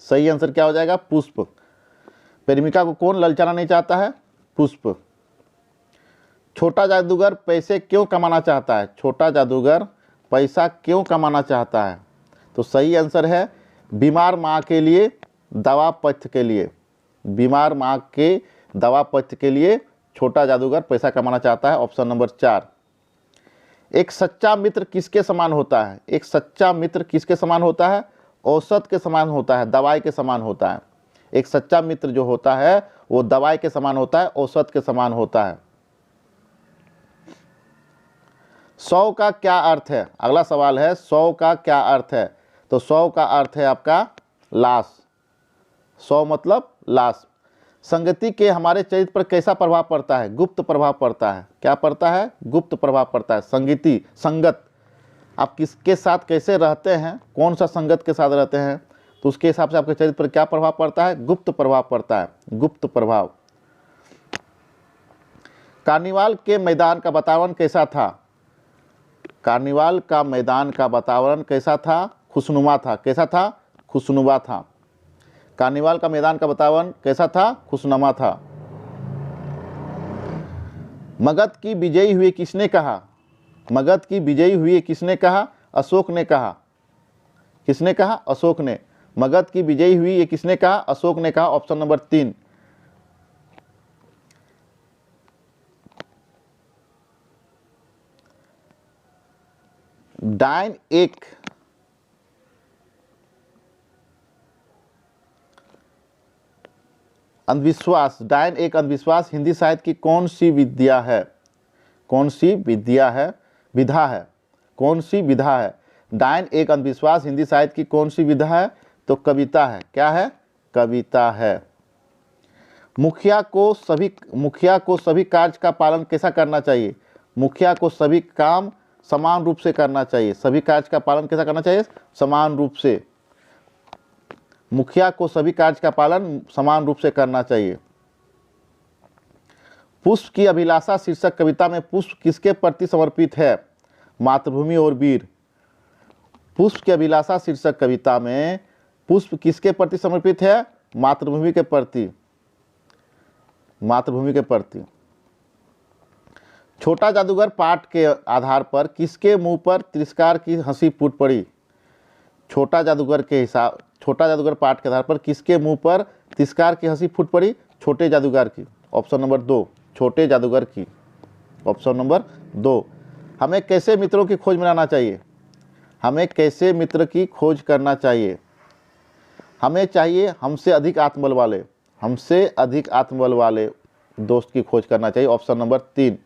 सही आंसर क्या हो जाएगा? पुष्प। प्रेमिका को कौन ललचाना नहीं चाहता है? पुष्प। छोटा जादूगर पैसे क्यों कमाना चाहता है? छोटा जादूगर पैसा क्यों कमाना चाहता है? तो सही आंसर है बीमार माँ के लिए दवा पथ्य के लिए। बीमार माँ के दवा पथ्य के लिए छोटा जादूगर पैसा कमाना चाहता है। Option number 4। एक सच्चा मित्र किसके समान होता है? एक सच्चा मित्र किसके समान होता है? औषध के समान होता है, दवाई के समान होता है। एक सच्चा मित्र जो होता है वो दवाई के समान होता है, औषध के समान होता है। 100 का क्या अर्थ है? अगला सवाल है 100 का क्या अर्थ है? तो 100 का अर्थ है आपका लाश। 100 मतलब लाश। संगति के हमारे चरित्र पर कैसा प्रभाव पड़ता है? गुप्त प्रभाव पड़ता है। क्या पड़ता है? गुप्त प्रभाव पड़ता है। संगति, संगत, आप किसके साथ कैसे रहते हैं, कौन सा संगत के साथ रहते हैं, तो उसके हिसाब से आपके चरित्र पर क्या प्रभाव पड़ता है? गुप्त प्रभाव पड़ता है, गुप्त प्रभाव। कार्निवाल के मैदान का वातावरण कैसा था? कार्निवाल का मैदान का वातावरण कैसा था? खुशनुमा था। कैसा था? खुशनुमा था। कार्निवाल का मैदान का वातावरण कैसा था? खुशनुमा था। मगध की विजयी हुई किसने कहा? मगध की विजयी हुई किसने कहा? अशोक ने कहा। किसने कहा? अशोक ने। मगध की विजयी हुई ये किसने कहा? अशोक ने कहा। Option number 3। डायन एक अंधविश्वास, डायन एक अंधविश्वास हिंदी साहित्य की कौन सी विद्या है? कौन सी विद्या है? विधा है। कौन सी विधा है? डायन एक अंधविश्वास हिंदी साहित्य की कौन सी विधा है? तो कविता है। क्या है? कविता है। मुखिया को सभी कार्य का पालन कैसा करना चाहिए? मुखिया को सभी काम समान रूप से करना चाहिए। सभी कार्य का पालन कैसा करना चाहिए? समान रूप से। मुखिया को सभी कार्य का पालन समान रूप से करना चाहिए। पुष्प की अभिलाषा शीर्षक कविता में पुष्प किसके प्रति समर्पित है? मातृभूमि और वीर। पुष्प की अभिलाषा शीर्षक कविता में पुष्प किसके प्रति समर्पित है? मातृभूमि के प्रति। मातृभूमि के प्रति। छोटा जादूगर पाठ के आधार पर किसके मुंह पर तिरस्कार की हंसी फूट पड़ी? छोटा जादूगर पाठ के आधार पर किसके मुंह पर तिरस्कार की हंसी फूट पड़ी? छोटे जादूगर की। ऑप्शन नंबर 2, छोटे जादूगर की। Option number 2। हमें कैसे मित्रों की खोज बनाना चाहिए? हमें कैसे मित्र की खोज करना चाहिए? हमें चाहिए हमसे अधिक आत्मबल वाले, हमसे अधिक आत्मबल वाले दोस्त की खोज करना चाहिए। Option number 3।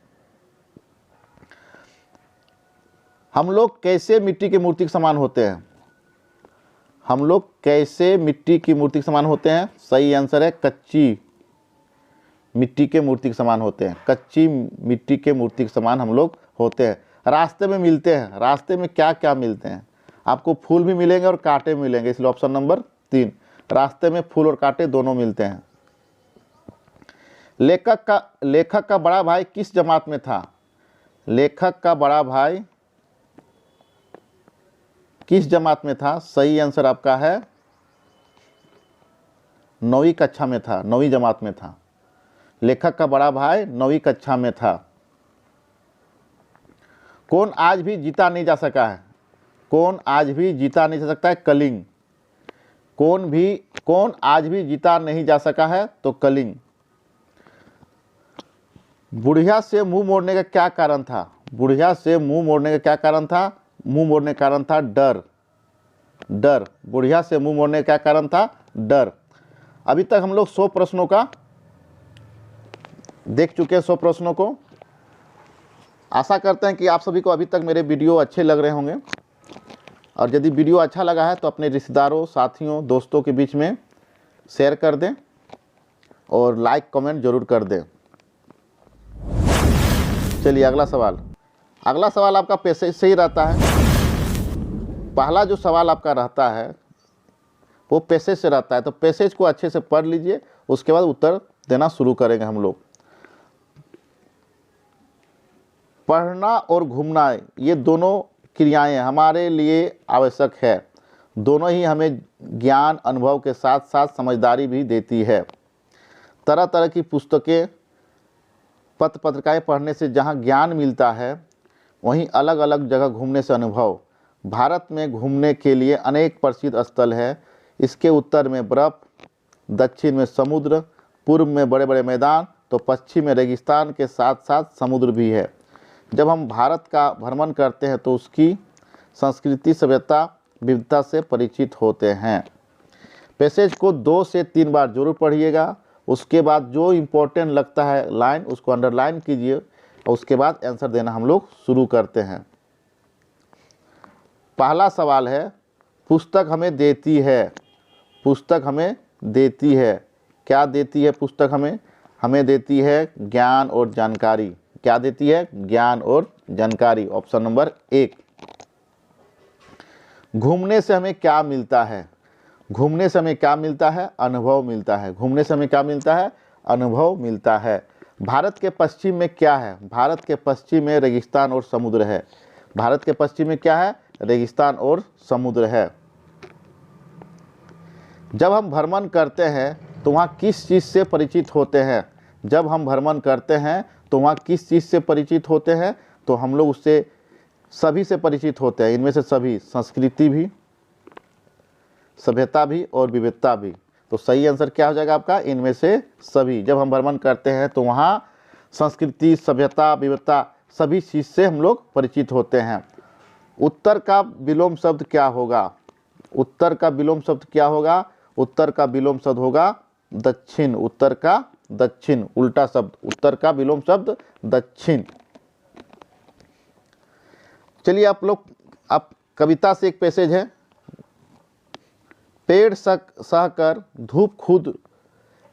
हम लोग कैसे मिट्टी की मूर्ति के समान होते हैं? हम लोग कैसे मिट्टी की मूर्ति के समान होते हैं? सही आंसर है कच्ची मिट्टी के मूर्ति के समान होते हैं। कच्ची मिट्टी के मूर्ति के समान हम लोग होते हैं। रास्ते में मिलते हैं। रास्ते में क्या क्या मिलते हैं? आपको फूल भी मिलेंगे और कांटे मिलेंगे, इसलिए ऑप्शन नंबर 3। रास्ते में फूल और कांटे दोनों मिलते हैं। लेखक का बड़ा भाई किस जमात में था? लेखक का बड़ा भाई किस जमात में था? सही आंसर आपका है 9वीं कक्षा में था, 9वीं जमात में था। लेखक का बड़ा भाई 9वीं कक्षा में था। कौन आज भी जीता नहीं जा सका है? कौन आज भी जीता नहीं जा सकता है? कलिंग। कौन आज भी जीता नहीं जा सका है? तो कलिंग। बुढ़िया से मुंह मोड़ने का क्या कारण था? बुढ़िया से मुंह मोड़ने का क्या कारण था? मुंह मोड़ने का कारण था डर। डर। बुढ़िया से मुंह मोड़ने का क्या कारण था? डर। अभी तक हम लोग 100 प्रश्नों का देख चुके हैं। 100 प्रश्नों को आशा करते हैं कि आप सभी को अभी तक मेरे वीडियो अच्छे लग रहे होंगे, और यदि वीडियो अच्छा लगा है तो अपने रिश्तेदारों, साथियों, दोस्तों के बीच में शेयर कर दें और लाइक कमेंट जरूर कर दें। चलिए अगला सवाल। अगला सवाल आपका पैसेज से ही रहता है। पहला जो सवाल आपका रहता है वो पैसेज से रहता है, तो पैसेज को अच्छे से पढ़ लीजिए, उसके बाद उत्तर देना शुरू करेंगे हम लोग। पढ़ना और घूमना ये दोनों क्रियाएं हमारे लिए आवश्यक है। दोनों ही हमें ज्ञान, अनुभव के साथ साथ समझदारी भी देती है। तरह तरह की पुस्तकें, पत्र पत्रिकाएं पढ़ने से जहां ज्ञान मिलता है, वहीं अलग अलग जगह घूमने से अनुभव। भारत में घूमने के लिए अनेक प्रसिद्ध स्थल है। इसके उत्तर में बर्फ, दक्षिण में समुद्र, पूर्व में बड़े बड़े मैदान, तो पश्चिम में रेगिस्तान के साथ साथ समुद्र भी है। जब हम भारत का भ्रमण करते हैं तो उसकी संस्कृति, सभ्यता, विविधता से परिचित होते हैं। पैसेज को 2 से 3 बार जरूर पढ़िएगा। उसके बाद जो इम्पोर्टेंट लगता है लाइन उसको अंडरलाइन कीजिए और उसके बाद आंसर देना हम लोग शुरू करते हैं। पहला सवाल है, पुस्तक हमें देती है, पुस्तक हमें देती है, क्या देती है पुस्तक हमें? हमें देती है ज्ञान और जानकारी। क्या देती है? ज्ञान और जानकारी। Option number 1। घूमने से हमें क्या मिलता है? घूमने से हमें क्या मिलता है? अनुभव मिलता है। घूमने से हमें क्या मिलता है? अनुभव मिलता है। भारत के पश्चिम में क्या है? भारत के पश्चिम में रेगिस्तान और समुद्र है। भारत के पश्चिम में क्या है? रेगिस्तान और समुद्र है। जब हम भ्रमण करते हैं तो वहाँ किस चीज़ से परिचित होते हैं? जब हम भ्रमण करते हैं तो वहाँ किस चीज़ से परिचित होते हैं? तो हम लोग उससे सभी से परिचित होते हैं। इनमें से सभी, संस्कृति भी, सभ्यता भी और विविधता भी। तो सही आंसर क्या हो जाएगा आपका? इनमें से सभी। जब हम भ्रमण करते हैं तो वहाँ संस्कृति, सभ्यता, विविधता सभी चीज़ से हम लोग परिचित होते हैं। उत्तर का विलोम शब्द क्या होगा? उत्तर का विलोम शब्द क्या होगा? उत्तर का विलोम शब्द होगा दक्षिण। उत्तर का दक्षिण, उल्टा शब्द। उत्तर का विलोम शब्द दक्षिण। चलिए आप कविता से एक पैसेज है। पेड़ सहकर धूप खुद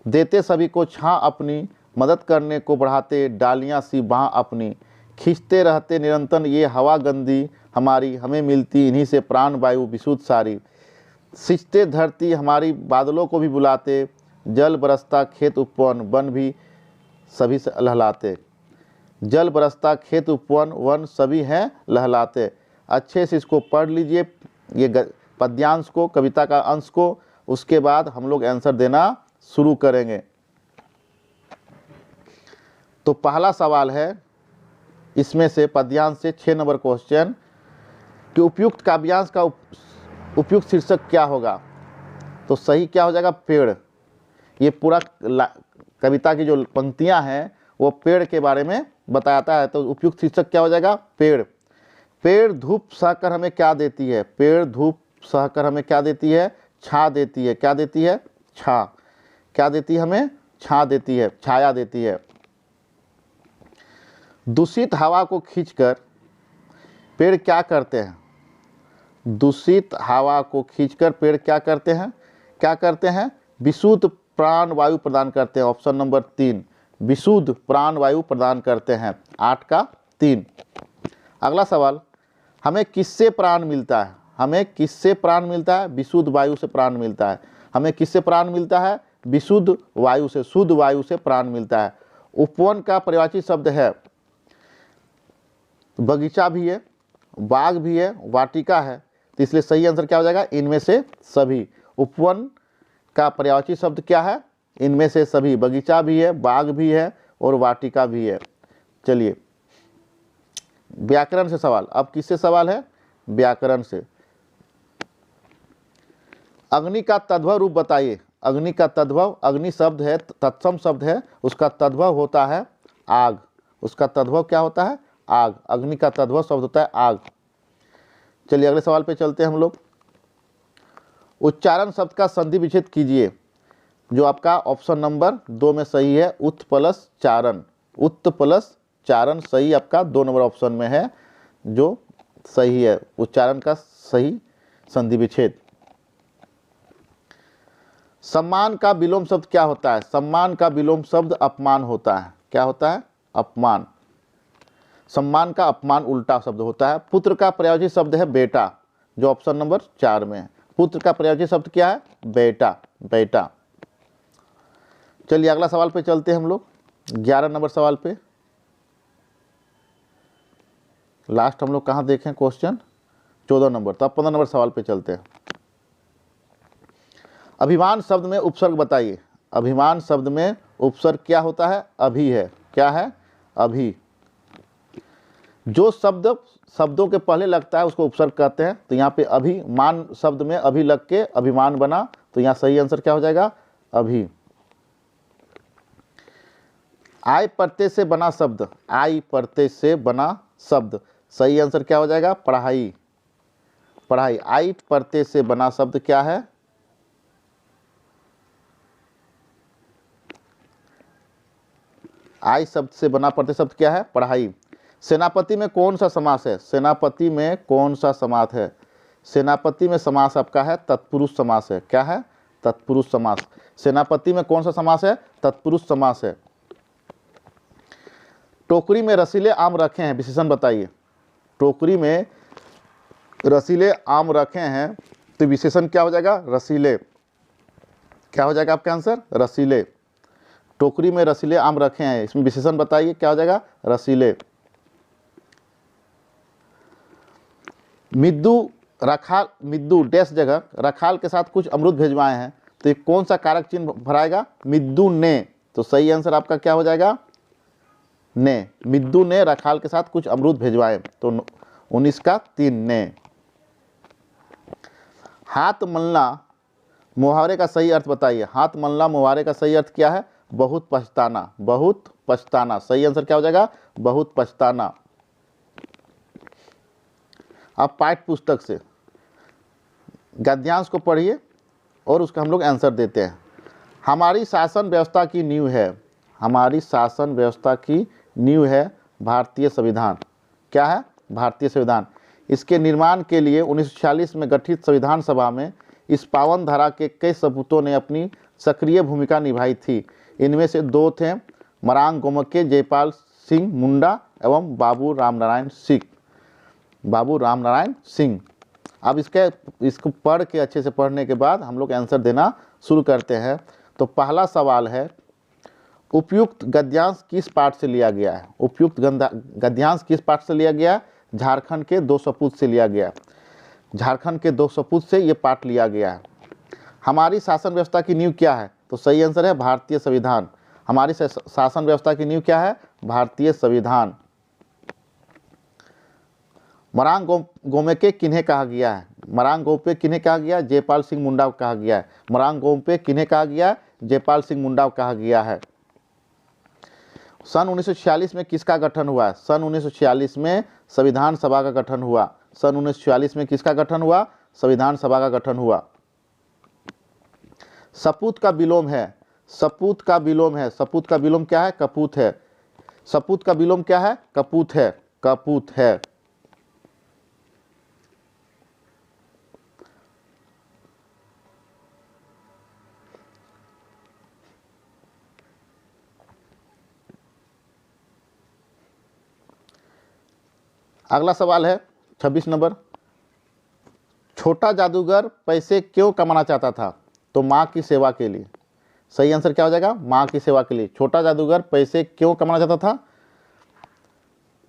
देते सभी को छां अपनी, मदद करने को बढ़ाते डालियां सी बाह अपनी, खींचते रहते निरंतर ये हवा गंदी हमारी, हमें मिलती इन्हीं से प्राण वायु विशुद्ध सारी, सिंचते धरती हमारी बादलों को भी बुलाते, जल बरसता खेत उपवन वन भी सभी से लहलाते, जल बरसता खेत उपवन वन सभी हैं लहलाते। अच्छे से इसको पढ़ लीजिए, ये पद्यांश को, कविता का अंश को, उसके बाद हम लोग आंसर देना शुरू करेंगे। तो पहला सवाल है इसमें से पद्यांश से 6 नंबर क्वेश्चन कि उपयुक्त काव्यांश का उपयुक्त शीर्षक क्या होगा? तो सही क्या हो जाएगा? पेड़। ये पूरा कविता की जो पंक्तियां हैं वो पेड़ के बारे में बताता है। तो उपयुक्त शीर्षक क्या हो जाएगा? पेड़। पेड़ धूप सहकर हमें क्या देती है? पेड़ धूप सहकर हमें क्या देती है? छां देती है। क्या देती है? छां। क्या देती है हमें? छां देती है, छाया देती है। दूषित हवा को खींचकर पेड़ क्या करते हैं? दूषित हवा को खींचकर पेड़ क्या करते हैं? क्या करते हैं? विशुद्ध प्राण वायु प्रदान करते हैं। ऑप्शन नंबर 3, विशुद्ध प्राण वायु प्रदान करते हैं। 8 का 3। अगला सवाल, हमें किससे प्राण मिलता है? हमें किससे प्राण मिलता है? विशुद्ध वायु से प्राण मिलता है। हमें किससे प्राण मिलता है? विशुद्ध वायु से, शुद्ध वायु से प्राण मिलता है। उपवन का पर्यायवाची शब्द है, बगीचा भी है, बाग भी है, वाटिका है। तो इसलिए सही आंसर क्या हो जाएगा? इनमें से सभी। उपवन का पर्यायवाची शब्द क्या है? इनमें से सभी। बगीचा भी है, बाग भी है और वाटिका भी है। चलिए व्याकरण से सवाल। अब किससे सवाल है? व्याकरण से। अग्नि का तद्भव रूप बताइए। अग्नि का तद्भव, अग्नि शब्द है, तत्सम शब्द है, उसका तद्भव होता है आग। उसका तद्भव क्या होता है? आग। अग्नि का तद्भव शब्द होता है आग। चलिए अगले सवाल पे चलते हैं हम लोग। उच्चारण शब्द का संधि विच्छेद कीजिए। जो आपका ऑप्शन नंबर 2 में सही है, उत प्लस चारण। उत प्लस चारण सही आपका 2 नंबर ऑप्शन में है, जो सही है उच्चारण का सही संधि विच्छेद। सम्मान का विलोम शब्द क्या होता है? सम्मान का विलोम शब्द अपमान होता है। क्या होता है? अपमान। सम्मान का अपमान उल्टा शब्द होता है। पुत्र का पर्यायवाची शब्द है बेटा, जो ऑप्शन नंबर 4 में है। पुत्र का पर्यायवाची शब्द क्या है? बेटा, बेटा। चलिए अगला सवाल पे चलते हैं हम लोग, 11 नंबर सवाल पे। लास्ट हम लोग कहाँ देखें क्वेश्चन? 14 नंबर। तो अब 15 नंबर सवाल पे चलते हैं। अभिमान शब्द में उपसर्ग बताइए। अभिमान शब्द में उपसर्ग क्या होता है? अभी है। क्या है? अभी। जो शब्द शब्दों के पहले लगता है उसको उपसर्ग कहते हैं। तो यहाँ पे अभिमान शब्द में अभी लग के अभिमान बना, तो यहाँ सही आंसर क्या हो जाएगा? अभी। आय प्रत्यय से बना शब्द, आय प्रत्यय से बना शब्द, सही आंसर क्या हो जाएगा? पढ़ाई। पढ़ाई। आय प्रत्यय से बना शब्द क्या है? आई शब्द से बना प्रत्यय शब्द क्या है? पढ़ाई। सेनापति में कौन सा समास है? सेनापति में कौन सा समास है? सेनापति में समास आपका है तत्पुरुष समास है। क्या है? तत्पुरुष समास। सेनापति में कौन सा समास है? तत्पुरुष समास है। टोकरी में रसीले आम रखे हैं, विशेषण बताइए। टोकरी में रसीले आम रखे हैं तो विशेषण क्या हो जाएगा? रसीले। क्या हो जाएगा आपका आंसर? रसीले। टोकरी में रसीले आम रखे हैं, इसमें विशेषण बताइए क्या हो जाएगा? रसीले। मिद्दू डैश जगह रखाल के साथ कुछ अमरूद भेजवाए हैं, तो ये कौन सा कारक चिन्ह भराएगा? मिद्दू ने। तो सही आंसर आपका क्या हो जाएगा? ने। मिद्दू ने रखाल के साथ कुछ अमरूद भेजवाए, तो 19 का 3 ने। हाथ मलना मुहावरे का सही अर्थ बताइए। हाथ मलना मुहावरे का सही अर्थ क्या है? बहुत पछताना। बहुत पछताना। सही आंसर क्या हो जाएगा? बहुत पछताना। आप पाठ्य पुस्तक से गद्यांश को पढ़िए और उसका हम लोग आंसर देते हैं। हमारी शासन व्यवस्था की नींव है। हमारी शासन व्यवस्था की नींव है भारतीय संविधान। क्या है? भारतीय संविधान। इसके निर्माण के लिए 1946 में गठित संविधान सभा में इस पावन धारा के कई सपूतों ने अपनी सक्रिय भूमिका निभाई थी। इनमें से 2 थे मरांग गोमके, जयपाल सिंह मुंडा एवं बाबू रामनारायण सिंह। बाबू रामनारायण सिंह। अब इसको पढ़ के अच्छे से पढ़ने के बाद हम लोग आंसर देना शुरू करते हैं। तो पहला सवाल है, उपयुक्त गद्यांश किस पाठ से लिया गया है? उपयुक्त गद्यांश किस पाठ से लिया गया? झारखंड के 2 सपूत से लिया गया। झारखंड के 2 सपूत से ये पाठ लिया गया है। हमारी शासन व्यवस्था की नींव क्या है? तो सही आंसर है भारतीय संविधान। हमारी शासन व्यवस्था की नींव क्या है? भारतीय संविधान। मरांग गोमके किन्हें कहा गया है? मरांग गोमके किन्हें कहा गया? जयपाल सिंह मुंडा को कहा गया है। मरांग गोमके किन्हें कहा गया? जयपाल सिंह मुंडा को कहा गया है। सन 1946 में किसका गठन हुआ? सन 1946 में संविधान सभा का गठन हुआ। सन 1946 में किसका गठन हुआ? संविधान सभा का गठन हुआ। सपूत का विलोम है। सपूत का विलोम है। सपूत का विलोम क्या है? कपूत है। सपूत का विलोम क्या है? कपूत है। कपूत है। अगला सवाल है 26 नंबर। छोटा जादूगर पैसे क्यों कमाना चाहता था? तो माँ की सेवा के लिए। सही आंसर क्या हो जाएगा? माँ की सेवा के लिए। छोटा जादूगर पैसे क्यों कमाना चाहता था?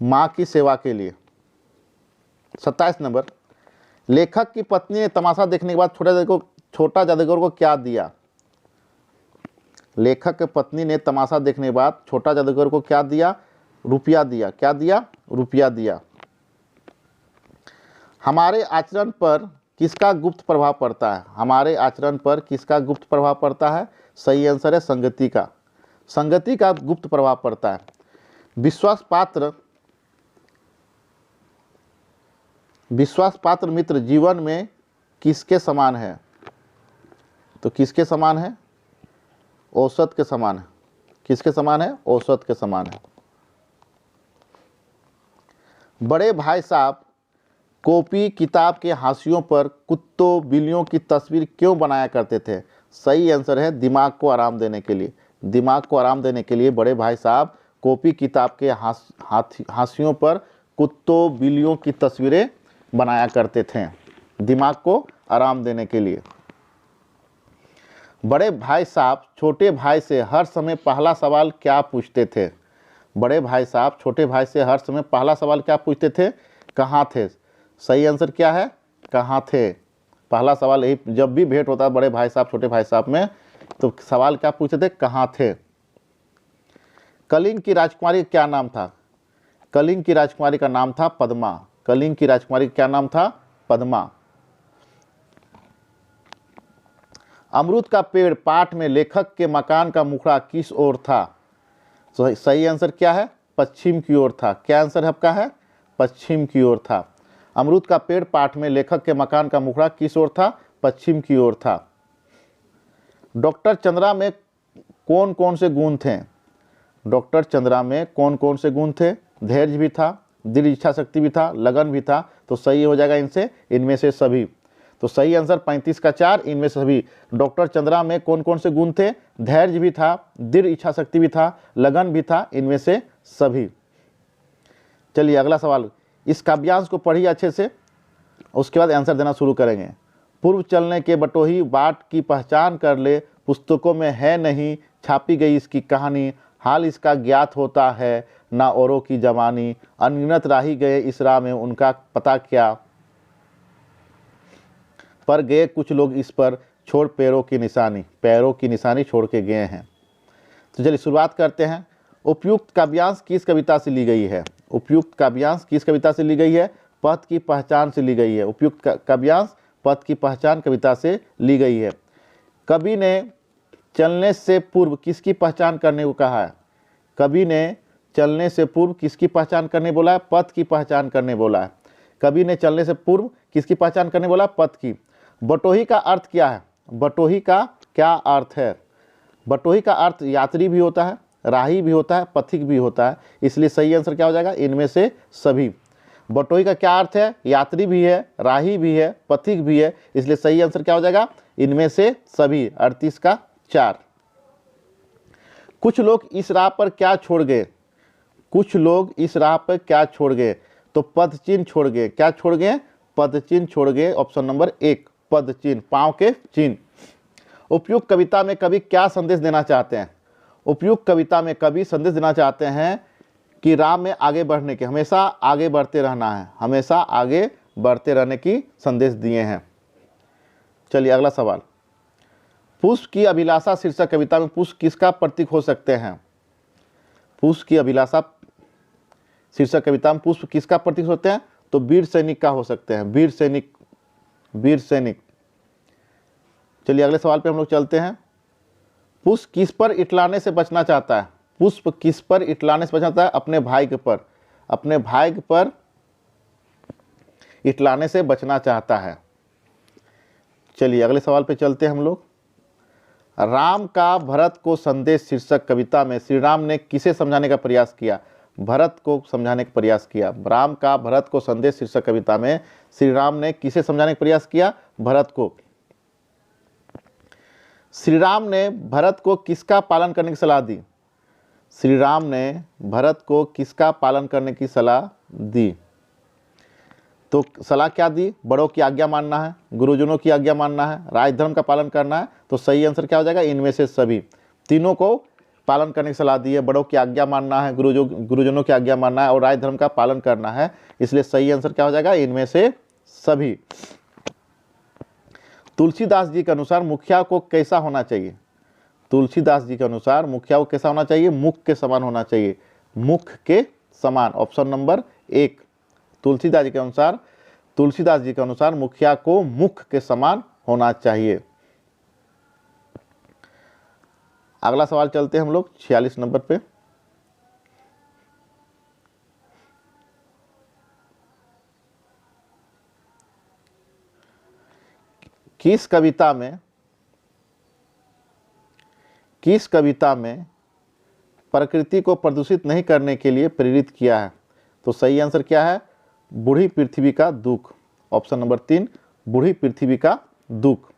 माँ की सेवा के लिए। 27 नंबर। लेखक की पत्नी ने तमाशा देखने के बाद छोटा जादूगर को क्या दिया? लेखक की पत्नी ने तमाशा देखने के बाद छोटा जादूगर को क्या दिया? रुपया दिया। क्या दिया? रुपया दिया। हमारे आचरण पर किसका गुप्त प्रभाव पड़ता है? हमारे आचरण पर किसका गुप्त प्रभाव पड़ता है? सही आंसर है संगति का। संगति का गुप्त प्रभाव पड़ता है। विश्वास पात्र मित्र जीवन में किसके समान है? तो किसके समान है? औसत के समान है। किसके समान है? औसत के समान है। बड़े भाई साहब कॉपी किताब के हाशियों पर कुत्तों बिल्लियों की तस्वीर क्यों बनाया करते थे? सही आंसर है दिमाग को आराम देने के लिए। दिमाग को आराम देने के लिए बड़े भाई साहब कॉपी किताब के हाशियों पर कुत्तों बिल्लियों की तस्वीरें बनाया करते थे, दिमाग को आराम देने के लिए। बड़े भाई साहब छोटे भाई से हर समय पहला सवाल क्या पूछते थे? बड़े भाई साहब छोटे भाई से हर समय पहला सवाल क्या पूछते थे? कहाँ थे? सही आंसर क्या है? कहाँ थे। पहला सवाल यही, जब भी भेंट होता है बड़े भाई साहब छोटे भाई साहब में, तो सवाल क्या पूछते थे? कहाँ थे। कलिंग की राजकुमारी का क्या नाम था? कलिंग की राजकुमारी का नाम था पद्मा। कलिंग की राजकुमारी का क्या नाम था? पद्मा। अमरूद का पेड़ पाठ में लेखक के मकान का मुखड़ा किस ओर था? तो सही आंसर क्या है? पश्चिम की ओर था। क्या आंसर आपका है? पश्चिम की ओर था। अमरूद का पेड़ पाठ में लेखक के मकान का मुखड़ा किस ओर था? पश्चिम की ओर था। डॉक्टर चंद्रा में कौन कौन से गुण थे? डॉक्टर चंद्रा में कौन कौन से गुण थे? धैर्य भी था, दृढ़ इच्छा शक्ति भी था, लगन भी था। तो सही हो जाएगा इनमें से सभी। तो सही आंसर 35 का 4, इनमें से सभी। डॉक्टर चंद्रा में कौन कौन से गुण थे? धैर्य भी था, दृढ़ इच्छा शक्ति भी था, लगन भी था, इनमें से सभी। चलिए अगला सवाल, इस काव्यांश को पढ़िए अच्छे से, उसके बाद आंसर देना शुरू करेंगे। पूर्व चलने के बटोही बाट की पहचान कर ले, पुस्तकों में है नहीं छापी गई इसकी कहानी, हाल इसका ज्ञात होता है ना औरों की जवानी, अनगिनत राही गए इस राह में उनका पता क्या, पर गए कुछ लोग इस पर छोड़ पैरों की निशानी छोड़ के गए हैं। तो चलिए शुरुआत करते हैं। उपयुक्त काव्यांश किस कविता से ली गई है? उपयुक्त काव्यांश किस कविता से ली गई है? पथ की पहचान से ली गई है। उपयुक्त काव्यांश पथ की पहचान कविता से ली गई है। कवि ने चलने से पूर्व किसकी पहचान करने को कहा है? कवि ने चलने से पूर्व किसकी पहचान करने बोला है? पथ की पहचान करने बोला है। कवि ने चलने से पूर्व किसकी पहचान करने बोला? पथ की। बटोही का अर्थ क्या है? बटोही का क्या अर्थ है? बटोही का अर्थ यात्री भी होता है, राही भी होता है, पथिक भी होता है, इसलिए सही आंसर क्या हो जाएगा? इनमें से सभी। बटोही का क्या अर्थ है? यात्री भी है, राही भी है, पथिक भी है, इसलिए सही आंसर क्या हो जाएगा? इनमें से सभी। 38 का 4। कुछ लोग इस राह पर क्या छोड़ गए? कुछ लोग इस राह पर क्या छोड़ गए? तो पद चिन्ह छोड़ गए। क्या छोड़ गए? पद चिन्ह छोड़ गए। ऑप्शन नंबर 1, पद चिन्ह, पांव के चिन्ह। उपयुक्त कविता में कवि क्या संदेश देना चाहते हैं? उपयुक्त कविता में कवि संदेश देना चाहते हैं कि राह में आगे बढ़ने के, हमेशा आगे बढ़ते रहना है, हमेशा आगे बढ़ते रहने की संदेश दिए हैं। चलिए अगला सवाल, पुष्प की अभिलाषा शीर्षक कविता में पुष्प किसका प्रतीक हो सकते हैं? पुष्प की अभिलाषा शीर्षक कविता में पुष्प किसका प्रतीक होते हैं? तो वीर सैनिक का हो सकते हैं, वीर सैनिक, वीर सैनिक। चलिए अगले सवाल पे हम लोग चलते हैं। पुष्प किस पर इटलाने से बचना चाहता है? पुष्प किस पर इटलाने से बचना चाहता है? अपने भाई पर, अपने भाई पर इटलाने से बचना चाहता है। चलिए अगले सवाल पे चलते हैं हम लोग। राम का भरत को संदेश शीर्षक कविता में श्री राम ने किसे समझाने का प्रयास किया? भरत को समझाने का प्रयास किया। राम का भरत को संदेश शीर्षक कविता में श्री राम ने किसे समझाने का प्रयास किया? भरत को। श्री राम ने भरत को किसका पालन करने की सलाह दी? श्री राम ने भरत को किसका पालन करने की सलाह दी? तो सलाह क्या दी? बड़ों की आज्ञा मानना है, गुरुजनों की आज्ञा मानना है, राजधर्म का पालन करना है। तो सही आंसर क्या हो जाएगा? इनमें से सभी। तीनों को पालन करने की सलाह दी है। बड़ों की आज्ञा मानना है, गुरुजनों की आज्ञा मानना है और राजधर्म का पालन करना है, इसलिए सही आंसर क्या हो जाएगा? इनमें से सभी। तुलसीदास जी के अनुसार मुखिया को कैसा होना चाहिए? तुलसीदास जी के अनुसार मुखिया को कैसा होना चाहिए? मुख के समान होना चाहिए, मुख के समान। Option number 1। तुलसीदास जी के अनुसार मुखिया को मुख के समान होना चाहिए। अगला सवाल चलते हैं हम लोग 46 नंबर पे। किस कविता में प्रकृति को प्रदूषित नहीं करने के लिए प्रेरित किया है? तो सही आंसर क्या है? बूढ़ी पृथ्वी का दुख। ऑप्शन नंबर 3, बूढ़ी पृथ्वी का दुख।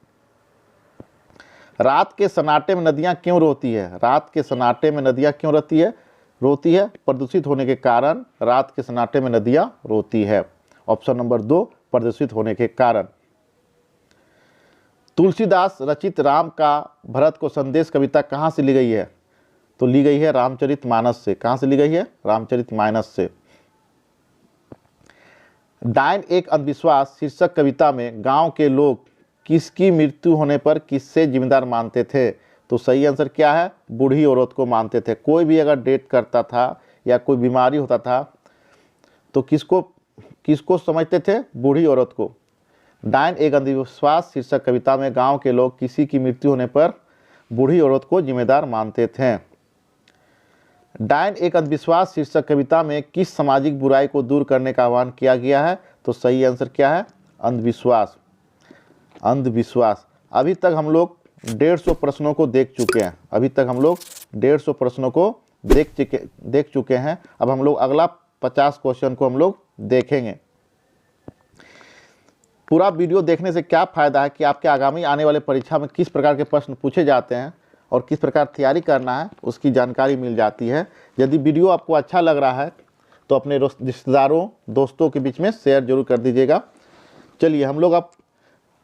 रात के सन्नाटे में नदियां क्यों रोती है? रात के सन्नाटे में नदियां क्यों रोती है? प्रदूषित होने के कारण रात के सन्नाटे में नदियां रोती है। ऑप्शन नंबर 2, प्रदूषित होने के कारण। तुलसीदास रचित राम का भरत को संदेश कविता कहाँ से ली गई है? तो ली गई है रामचरितमानस से। कहाँ से ली गई है? रामचरितमानस से। डायन एक अंधविश्वास शीर्षक कविता में गांव के लोग किसकी मृत्यु होने पर किससे जिम्मेदार मानते थे? तो सही आंसर क्या है? बूढ़ी औरत को मानते थे। कोई भी अगर डेथ करता था या कोई बीमारी होता था तो किसको समझते थे? बूढ़ी औरत को। डायन एक अंधविश्वास शीर्षक कविता में गांव के लोग किसी की मृत्यु होने पर बूढ़ी औरत को जिम्मेदार मानते थे। डायन एक अंधविश्वास शीर्षक कविता में किस सामाजिक बुराई को दूर करने का आह्वान किया गया है? तो सही आंसर क्या है? अंधविश्वास। अंधविश्वास। अभी तक हम लोग 150 प्रश्नों को देख चुके हैं। अभी तक हम लोग 150 प्रश्नों को देख चुके हैं। अब हम लोग अगला 50 क्वेश्चन को हम लोग देखेंगे। पूरा वीडियो देखने से क्या फ़ायदा है कि आपके आगामी आने वाले परीक्षा में किस प्रकार के प्रश्न पूछे जाते हैं और किस प्रकार तैयारी करना है उसकी जानकारी मिल जाती है। यदि वीडियो आपको अच्छा लग रहा है तो अपने रिश्तेदारों दोस्तों के बीच में शेयर जरूर कर दीजिएगा। चलिए हम लोग अब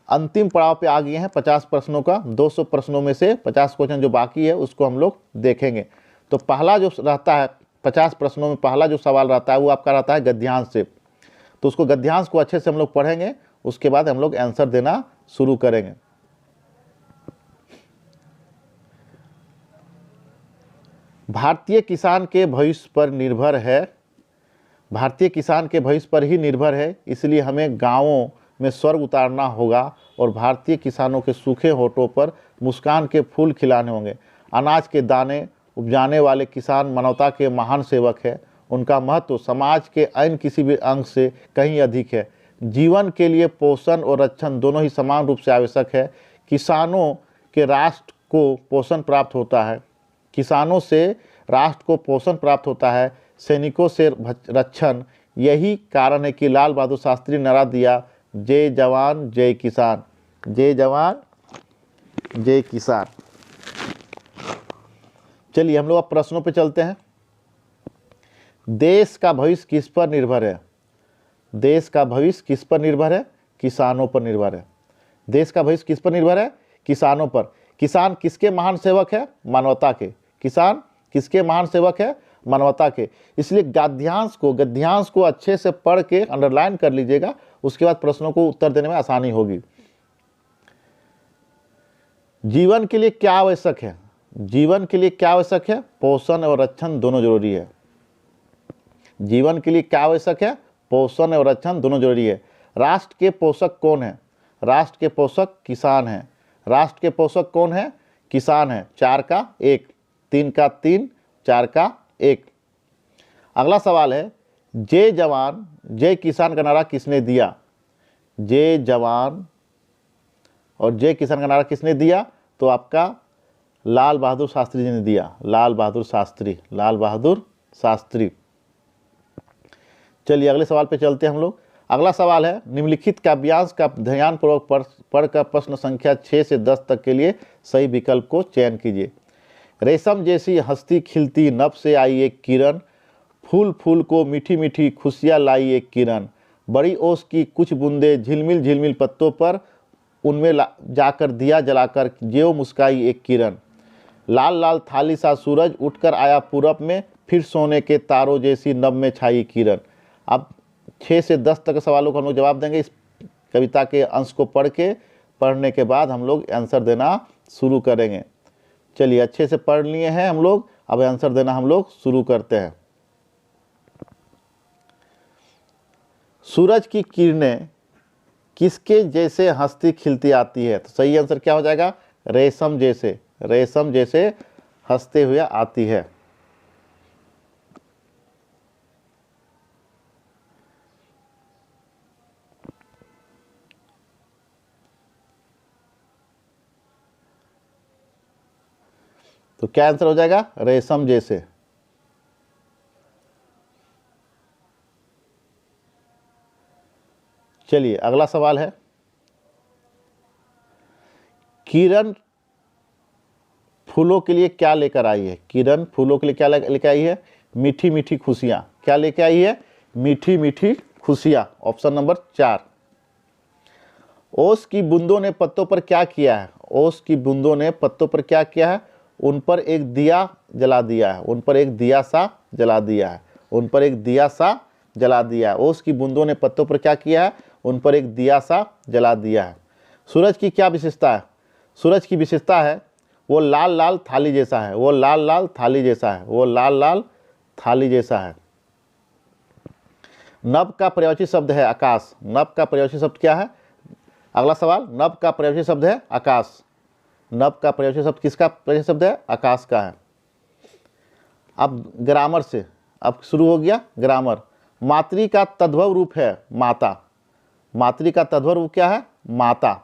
अंतिम पड़ाव पे आ गए हैं 50 प्रश्नों का। 200 प्रश्नों में से 50 क्वेश्चन जो बाकी है उसको हम लोग देखेंगे। तो पहला जो रहता है 50 प्रश्नों में पहला जो सवाल रहता है वो आपका रहता है गद्यांश से। तो उसको गद्यांश को अच्छे से हम लोग पढ़ेंगे, उसके बाद हम लोग आंसर देना शुरू करेंगे। भारतीय किसान के भविष्य पर निर्भर है, भारतीय किसान के भविष्य पर ही निर्भर है, इसलिए हमें गांवों में स्वर्ग उतारना होगा और भारतीय किसानों के सूखे होठों पर मुस्कान के फूल खिलाने होंगे। अनाज के दाने उपजाने वाले किसान मानवता के महान सेवक है। उनका महत्व समाज के अन्य किसी भी अंग से कहीं अधिक है। जीवन के लिए पोषण और रक्षण दोनों ही समान रूप से आवश्यक है। किसानों के राष्ट्र को पोषण प्राप्त होता है, किसानों से राष्ट्र को पोषण प्राप्त होता है, सैनिकों से रक्षण। यही कारण है कि लाल बहादुर शास्त्री ने नारा दिया, जय जवान जय किसान, जय जवान जय किसान। चलिए हम लोग अब प्रश्नों पे चलते हैं। देश का भविष्य किस पर निर्भर है? देश का भविष्य किस पर निर्भर है? किसानों पर निर्भर है। देश का भविष्य किस पर निर्भर है? किसानों पर। किसान किसके महान सेवक है? मानवता के। किसान किसके महान सेवक है? मानवता के। इसलिए गद्यांश को अच्छे से पढ़ के अंडरलाइन कर लीजिएगा, उसके बाद प्रश्नों को उत्तर देने में आसानी होगी। जीवन के लिए क्या आवश्यक है? जीवन के लिए क्या आवश्यक है? पोषण और रक्षण दोनों जरूरी है। जीवन के लिए क्या आवश्यक है? पोषण और रक्षण दोनों जरूरी है। राष्ट्र के पोषक कौन है? राष्ट्र के पोषक किसान हैं। राष्ट्र के पोषक कौन है? किसान है। 4 का 1, 3 का 3, 4 का 1। अगला सवाल है, जय जवान जय किसान का नारा किसने दिया? जय जवान और जय किसान का नारा किसने दिया? तो आपका लाल बहादुर शास्त्री जी ने दिया। लाल बहादुर शास्त्री, लाल बहादुर शास्त्री। चलिए अगले सवाल पे चलते हैं हम लोग। अगला सवाल है, निम्नलिखित काव्यांश का ध्यानपूर्वक पढ़कर प्रश्न संख्या 6 से 10 तक के लिए सही विकल्प को चयन कीजिए। रेशम जैसी हस्ती खिलती नभ से आई एक किरण, फूल फूल को मीठी मीठी खुशियाँ लाई एक किरण, बड़ी ओस की कुछ बूंदे झिलमिल झिलमिल पत्तों पर, उनमें जाकर दिया जलाकर ज्यों मुस्काई एक किरण, लाल लाल थाली सा सूरज उठकर आया पूरब में, फिर सोने के तारों जैसी नभ में छाई किरण। अब 6 से 10 तक के सवालों को हम लोग जवाब देंगे। इस कविता के अंश को पढ़ने के बाद हम लोग आंसर देना शुरू करेंगे। चलिए अच्छे से पढ़ लिए हैं हम लोग, अब आंसर देना हम लोग शुरू करते हैं। सूरज की किरणें किसके जैसे हंसती खिलती आती है? तो सही आंसर क्या हो जाएगा? रेशम जैसे, रेशम जैसे हंसते हुए आती है। तो क्या आंसर हो जाएगा? रेशम जैसे। चलिए अगला सवाल है, किरण फूलों के लिए क्या लेकर आई है? किरण फूलों के लिए क्या लेकर आई है? मीठी मीठी खुशियां। क्या लेकर आई है? मीठी मीठी खुशियां। Option number 4। ओस की बूंदों ने पत्तों पर क्या किया है? ओस की बूंदों ने पत्तों पर क्या किया है? उन पर एक दिया जला दिया है। उन पर एक दिया सा जला दिया है। उन पर एक दिया सा जला दिया है। ओस की बूंदों ने पत्तों पर क्या किया है? उन पर एक दिया सा जला दिया है। सूरज की क्या विशेषता है? सूरज की विशेषता है वो लाल लाल थाली जैसा है। वो लाल लाल थाली जैसा है। वो लाल लाल थाली जैसा है। नभ का पर्यायवाची शब्द है आकाश। नभ का पर्यायवाची शब्द क्या है? अगला सवाल, नभ का पर्यायवाची शब्द है आकाश। नभ का पर्यायवाची शब्द किसका पर्यायवाची शब्द है? आकाश का है। अब ग्रामर से अब शुरू हो गया ग्रामर। मातृ का तद्भव रूप है माता। मातृ का तद्भव रूप क्या है? माता।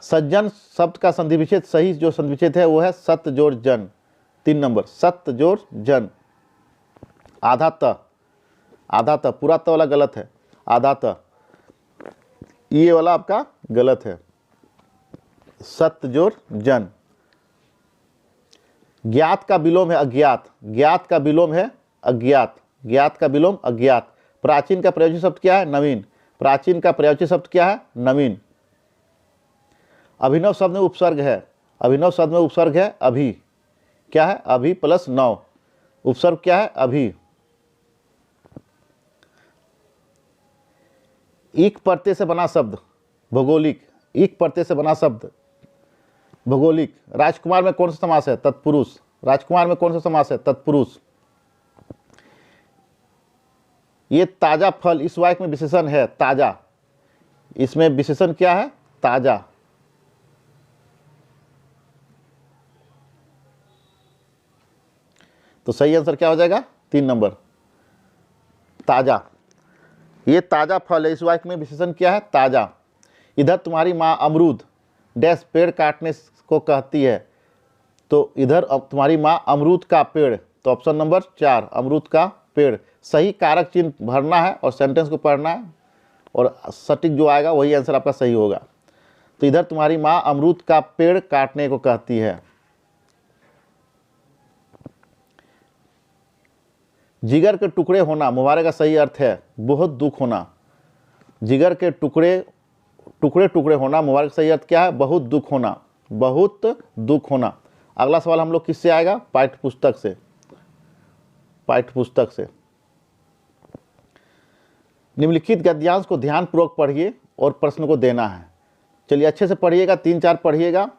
सज्जन शब्द का संधि विच्छेद, सही जो संधि विच्छेद है वो है सत्य जोड़ जन। 3 नंबर सत्य जोड़ जन, आधा त, आधा त, पूरा त वाला गलत है, आधा त, ये वाला आपका गलत है, सत्य जोड़ जन। ज्ञात का विलोम है अज्ञात, ज्ञात का विलोम है अज्ञात, ज्ञात का विलोम अज्ञात। प्राचीन का प्रयोज्य शब्द क्या है? नवीन, प्राचीन का प्रयोज्य शब्द क्या है? नवीन। अभिनव शब्द में उपसर्ग है, अभिनव शब्द में उपसर्ग है अभी, क्या है? अभी प्लस नव, उपसर्ग क्या है? अभी। ईक प्रत्यय से बना शब्द भौगोलिक, ईक प्रत्यय से बना शब्द भौगोलिक। राजकुमार में कौन सा समास है? तत्पुरुष, राजकुमार में कौन सा समास है? तत्पुरुष। ये ताजा फल, इस वाक्य में विशेषण है ताजा, इसमें विशेषण क्या है? ताजा। तो सही आंसर क्या हो जाएगा? 3 नंबर ताजा। ये ताजा फल है, इस वाक्य में विशेषण क्या है? ताजा। इधर तुम्हारी माँ अमरूद डैश पेड़ काटने को कहती है, तो इधर अब तुम्हारी माँ अमरूद का पेड़, तो ऑप्शन नंबर 4 अमरूद का पेड़। सही कारक चिन्ह भरना है और सेंटेंस को पढ़ना है, और सटीक जो आएगा वही आंसर आपका सही होगा। तो इधर तुम्हारी माँ अमरूद का पेड़ काटने को कहती है। जिगर के टुकड़े होना मुहावरे का सही अर्थ है बहुत दुख होना, जिगर के टुकड़े टुकड़े टुकड़े होना मुहावरे का सही अर्थ क्या है? बहुत दुख होना, बहुत दुख होना। अगला सवाल हम लोग किससे आएगा? पाठ्य पुस्तक से, पाठ्य पुस्तक से। निम्नलिखित गद्यांश को ध्यानपूर्वक पढ़िए और प्रश्न को देना है। चलिए अच्छे से पढ़िएगा, 3-4 पढ़िएगा,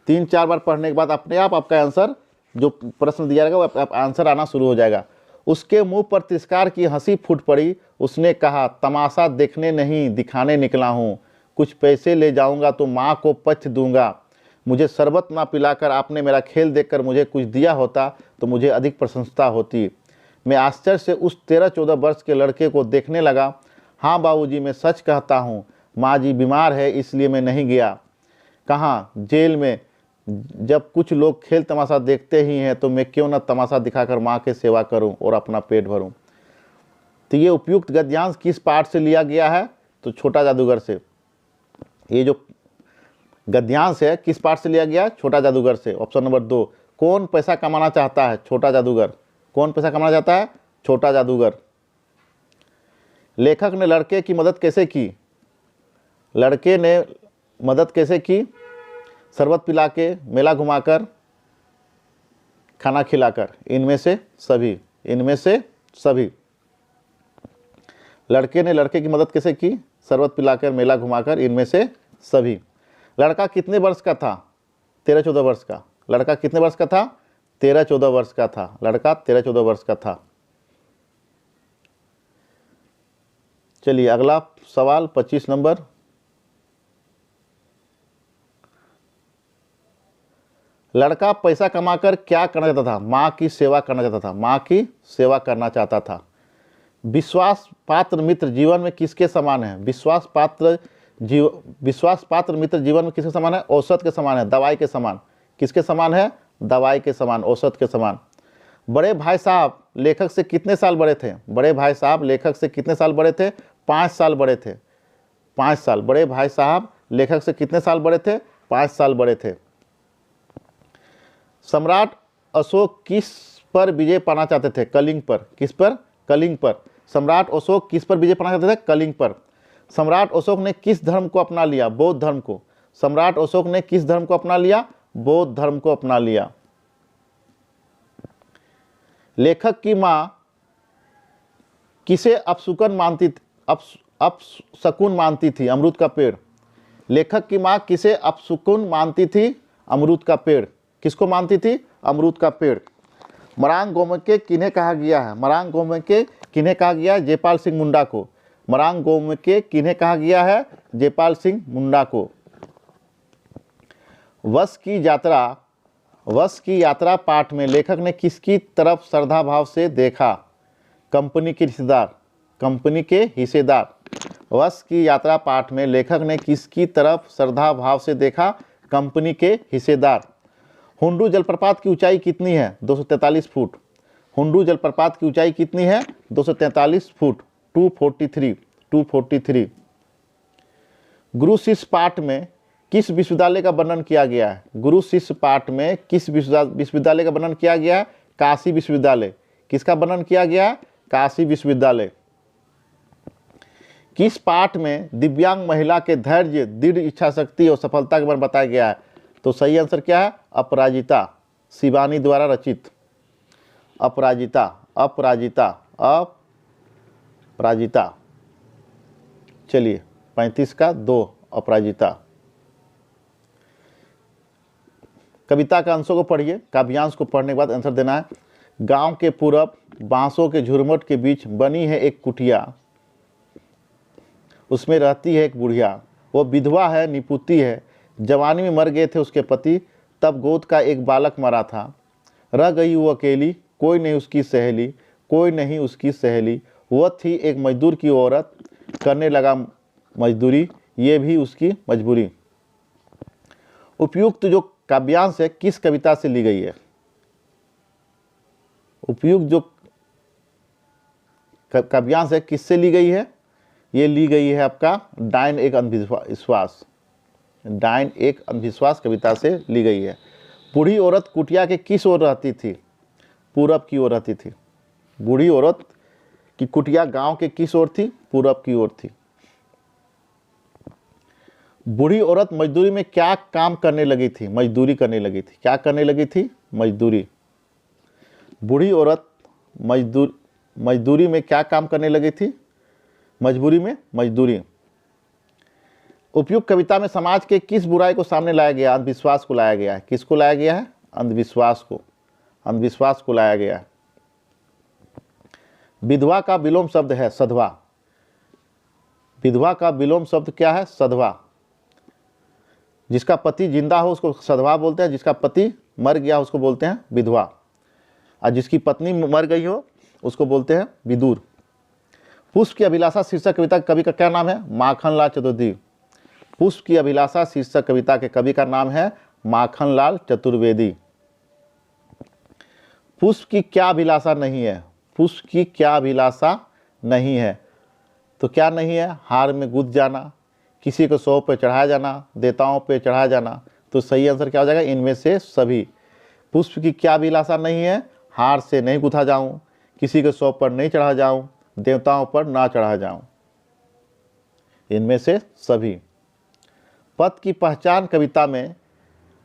3-4 बार पढ़ने के बाद अपने आप आपका आंसर, जो प्रश्न दिया जाएगा वो आंसर आना शुरू हो जाएगा। उसके मुंह पर तिरस्कार की हंसी फूट पड़ी, उसने कहा तमाशा देखने नहीं दिखाने निकला हूँ, कुछ पैसे ले जाऊंगा तो माँ को पथ्य दूंगा, मुझे शरबत ना पिलाकर आपने मेरा खेल देखकर मुझे कुछ दिया होता तो मुझे अधिक प्रशंसा होती। मैं आश्चर्य से उस 13-14 वर्ष के लड़के को देखने लगा। हाँ बाबूजी, मैं सच कहता हूँ, माँ जी बीमार है इसलिए मैं नहीं गया। कहाँ? जेल में। जब कुछ लोग खेल तमाशा देखते ही हैं तो मैं क्यों न तमाशा दिखाकर माँ की सेवा करूं और अपना पेट भरूं। तो ये उपयुक्त गद्यांश किस पाठ से लिया गया है? तो छोटा जादूगर से। ये जो गद्यांश है किस पाठ से लिया गया है? छोटा जादूगर से। Option number 2। कौन पैसा कमाना चाहता है? छोटा जादूगर। कौन पैसा कमाना चाहता है? छोटा जादूगर। लेखक ने लड़के की मदद कैसे की? लड़के ने मदद कैसे की? शरबत पिला के, मेला घुमाकर, खाना खिलाकर, इनमें से सभी, इनमें से सभी। लड़के ने लड़के की मदद कैसे की? शरबत पिलाकर, मेला घुमाकर, इनमें से सभी। लड़का कितने वर्ष का था? 13-14 वर्ष का। लड़का कितने वर्ष का था? 13-14 वर्ष का था। लड़का 13-14 वर्ष का था। चलिए अगला सवाल 25 नंबर। लड़का पैसा कमाकर क्या करना चाहता था? माँ की सेवा करना चाहता था। माँ की सेवा करना चाहता था। विश्वास पात्र मित्र जीवन में किसके समान है? विश्वास पात्र मित्र जीवन में किसके समान है? औसत के समान है, दवाई के समान। किसके समान है? दवाई के समान, औसत के समान। बड़े भाई साहब लेखक से कितने साल बड़े थे? बड़े भाई साहब लेखक से कितने साल बड़े थे? 5 साल बड़े थे। 5 साल। बड़े भाई साहब लेखक से कितने साल बड़े थे? 5 साल बड़े थे। सम्राट अशोक किस पर विजय पाना चाहते थे? कलिंग पर। किस पर? कलिंग पर। सम्राट अशोक किस पर विजय पाना चाहते थे? कलिंग पर। सम्राट अशोक ने किस धर्म को अपना लिया? बौद्ध धर्म को। सम्राट अशोक ने किस धर्म को अपना लिया? बौद्ध धर्म को अपना लिया। लेखक की मां किसे अपशकुन मानती थी? अपशकुन मानती थी? अमरूद का पेड़। लेखक की मां किसे अपशकुन मानती थी? अमरूद का पेड़। किसको मानती थी? अमरूद का पेड़। मरांग गोमके किन्हें कहा गया है? मरांग गोमके किन्हें कहा गया है? जयपाल सिंह मुंडा को। मरांग गोमके किन्हें कहा गया है? जयपाल सिंह मुंडा को। वश की यात्रा पाठ में लेखक ने किसकी तरफ श्रद्धा भाव से देखा? कंपनी के हिस्सेदार। कंपनी के हिस्सेदार। वश की यात्रा पाठ में लेखक ने किसकी तरफ श्रद्धा भाव से देखा? कंपनी के हिस्सेदार। हुंडू जलप्रपात की ऊंचाई कितनी है? 243 फुट। हुंडू जलप्रपात की ऊंचाई कितनी है? 243 फुट, 243। गुरु शिष्य पाठ में किस विश्वविद्यालय का वर्णन किया गया है? गुरु शिष्य पाठ में किस विश्वविद्यालय का वर्णन किया गया है? काशी विश्वविद्यालय। किसका वर्णन किया गया? काशी विश्वविद्यालय। किस पाठ में दिव्यांग महिला के धैर्य, दृढ़ इच्छा शक्ति और सफलता के बारे में बताया गया है? तो सही आंसर क्या है? अपराजिता, शिवानी द्वारा रचित। अपराजिता, अपराजिता, अपराजिता। चलिए 35 का 2, अपराजिता। कविता के अंशों को पढ़िए, काव्यांश को पढ़ने के बाद आंसर देना है। गांव के पूरब बांसों के झुरमुट के बीच बनी है एक कुटिया, उसमें रहती है एक बुढ़िया, वो विधवा है, निपुती है, जवानी में मर गए थे उसके पति, तब गोद का एक बालक मरा था, रह गई वो अकेली, कोई नहीं उसकी सहेली, कोई नहीं उसकी सहेली, वह थी एक मजदूर की औरत, करने लगा मजदूरी, ये भी उसकी मजबूरी। उपयुक्त जो काव्यांश है किस कविता से ली गई है? उपयुक्त जो काव्यांश है किससे ली गई है? ये ली गई है आपका डायन एक अंधविश्वास, डायन एक अंधविश्वास कविता से ली गई है। बूढ़ी औरत कुटिया के किस ओर रहती थी? पूरब की ओर रहती थी। बूढ़ी औरत की कुटिया गांव के किस ओर थी? पूरब की ओर थी। बूढ़ी औरत मजदूरी में क्या काम करने लगी थी? मजदूरी करने लगी थी। क्या करने लगी थी? मजदूरी। बूढ़ी औरत मजदूरी में क्या काम करने लगी थी? मजबूरी में मजदूरी। उपयुक्त कविता में समाज के किस बुराई को सामने लाया गया? अंधविश्वास को लाया गया है। किसको लाया गया है? अंधविश्वास को। अंधविश्वास को लाया गया है। विधवा का विलोम शब्द है सधवा। विधवा का विलोम शब्द क्या है? सधवा। जिसका पति जिंदा हो उसको सधवा बोलते हैं, जिसका पति मर गया उसको बोलते हैं विधवा, और जिसकी पत्नी मर गई हो उसको बोलते हैं विदुर। पुष्प की अभिलाषा शीर्षक कविता के कवि का क्या नाम है? माखनलाल चतुर्वेदी। पुष्प की अभिलाषा शीर्षक कविता के कवि का नाम है माखनलाल चतुर्वेदी। पुष्प की क्या अभिलाषा नहीं है? पुष्प की क्या अभिलाषा नहीं है? तो क्या नहीं है? हार में गुद जाना, किसी को सौ पे चढ़ाया जाना, देवताओं पे चढ़ाया जाना। तो सही आंसर क्या हो जाएगा? इनमें से सभी। पुष्प की क्या अभिलाषा नहीं है? हार से नहीं गुथा जाऊं, किसी के सौ पर नहीं चढ़ा जाऊं, देवताओं पर ना चढ़ा जाऊं। इनमें से सभी। पथ की पहचान कविता में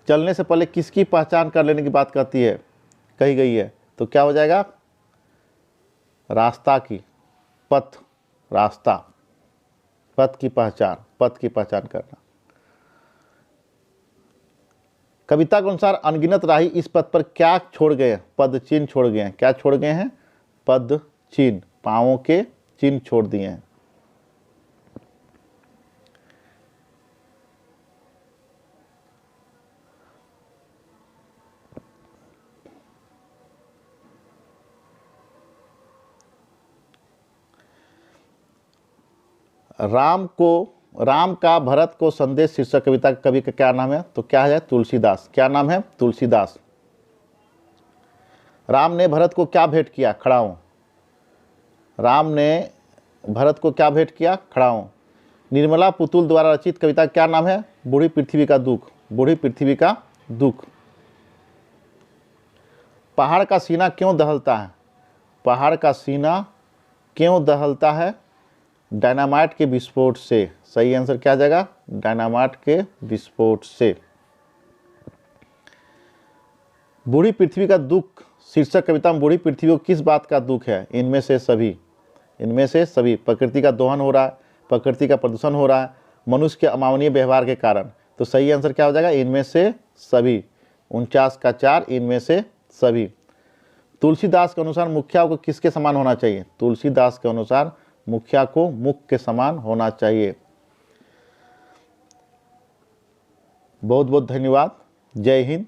चलने से पहले किसकी पहचान कर लेने की बात कहती है, कही गई है? तो क्या हो जाएगा? रास्ता की। पथ, रास्ता, पथ की पहचान, पथ की पहचान करना। कविता के अनुसार अनगिनत राही इस पथ पर क्या छोड़ गए? पद चिन्ह छोड़ गए हैं। क्या छोड़ गए हैं? पद चिन्ह, पांवों के चिन्ह छोड़ दिए हैं। राम का भरत को संदेश शीर्षक कविता के कवि का क्या नाम है? तो क्या है? तुलसीदास। क्या नाम है? तुलसीदास। राम ने भरत को क्या भेंट किया? खड़ाऊं। राम ने भरत को क्या भेंट किया? खड़ाऊं। निर्मला पुतुल द्वारा रचित कविता का क्या नाम है? बूढ़ी पृथ्वी का दुख। बूढ़ी पृथ्वी का दुख। पहाड़ का सीना क्यों दहलता है? पहाड़ का सीना क्यों दहलता है? डायनामाइट के विस्फोट से। सही आंसर क्या आ जाएगा? डायनामाइट के विस्फोट से। बूढ़ी पृथ्वी का दुख शीर्षक कविता में बूढ़ी पृथ्वी को किस बात का दुख है? इनमें से सभी। इनमें से सभी। प्रकृति का दोहन हो रहा है, प्रकृति का प्रदूषण हो रहा है, मनुष्य के अमानवीय व्यवहार के कारण। तो सही आंसर क्या हो जाएगा? इनमें से सभी। 49 का 4, इनमें से सभी। तुलसीदास के अनुसार मुखिया को किसके समान होना चाहिए? तुलसीदास के अनुसार मुखिया को मुख के समान होना चाहिए। बहुत बहुत धन्यवाद। जय हिंद।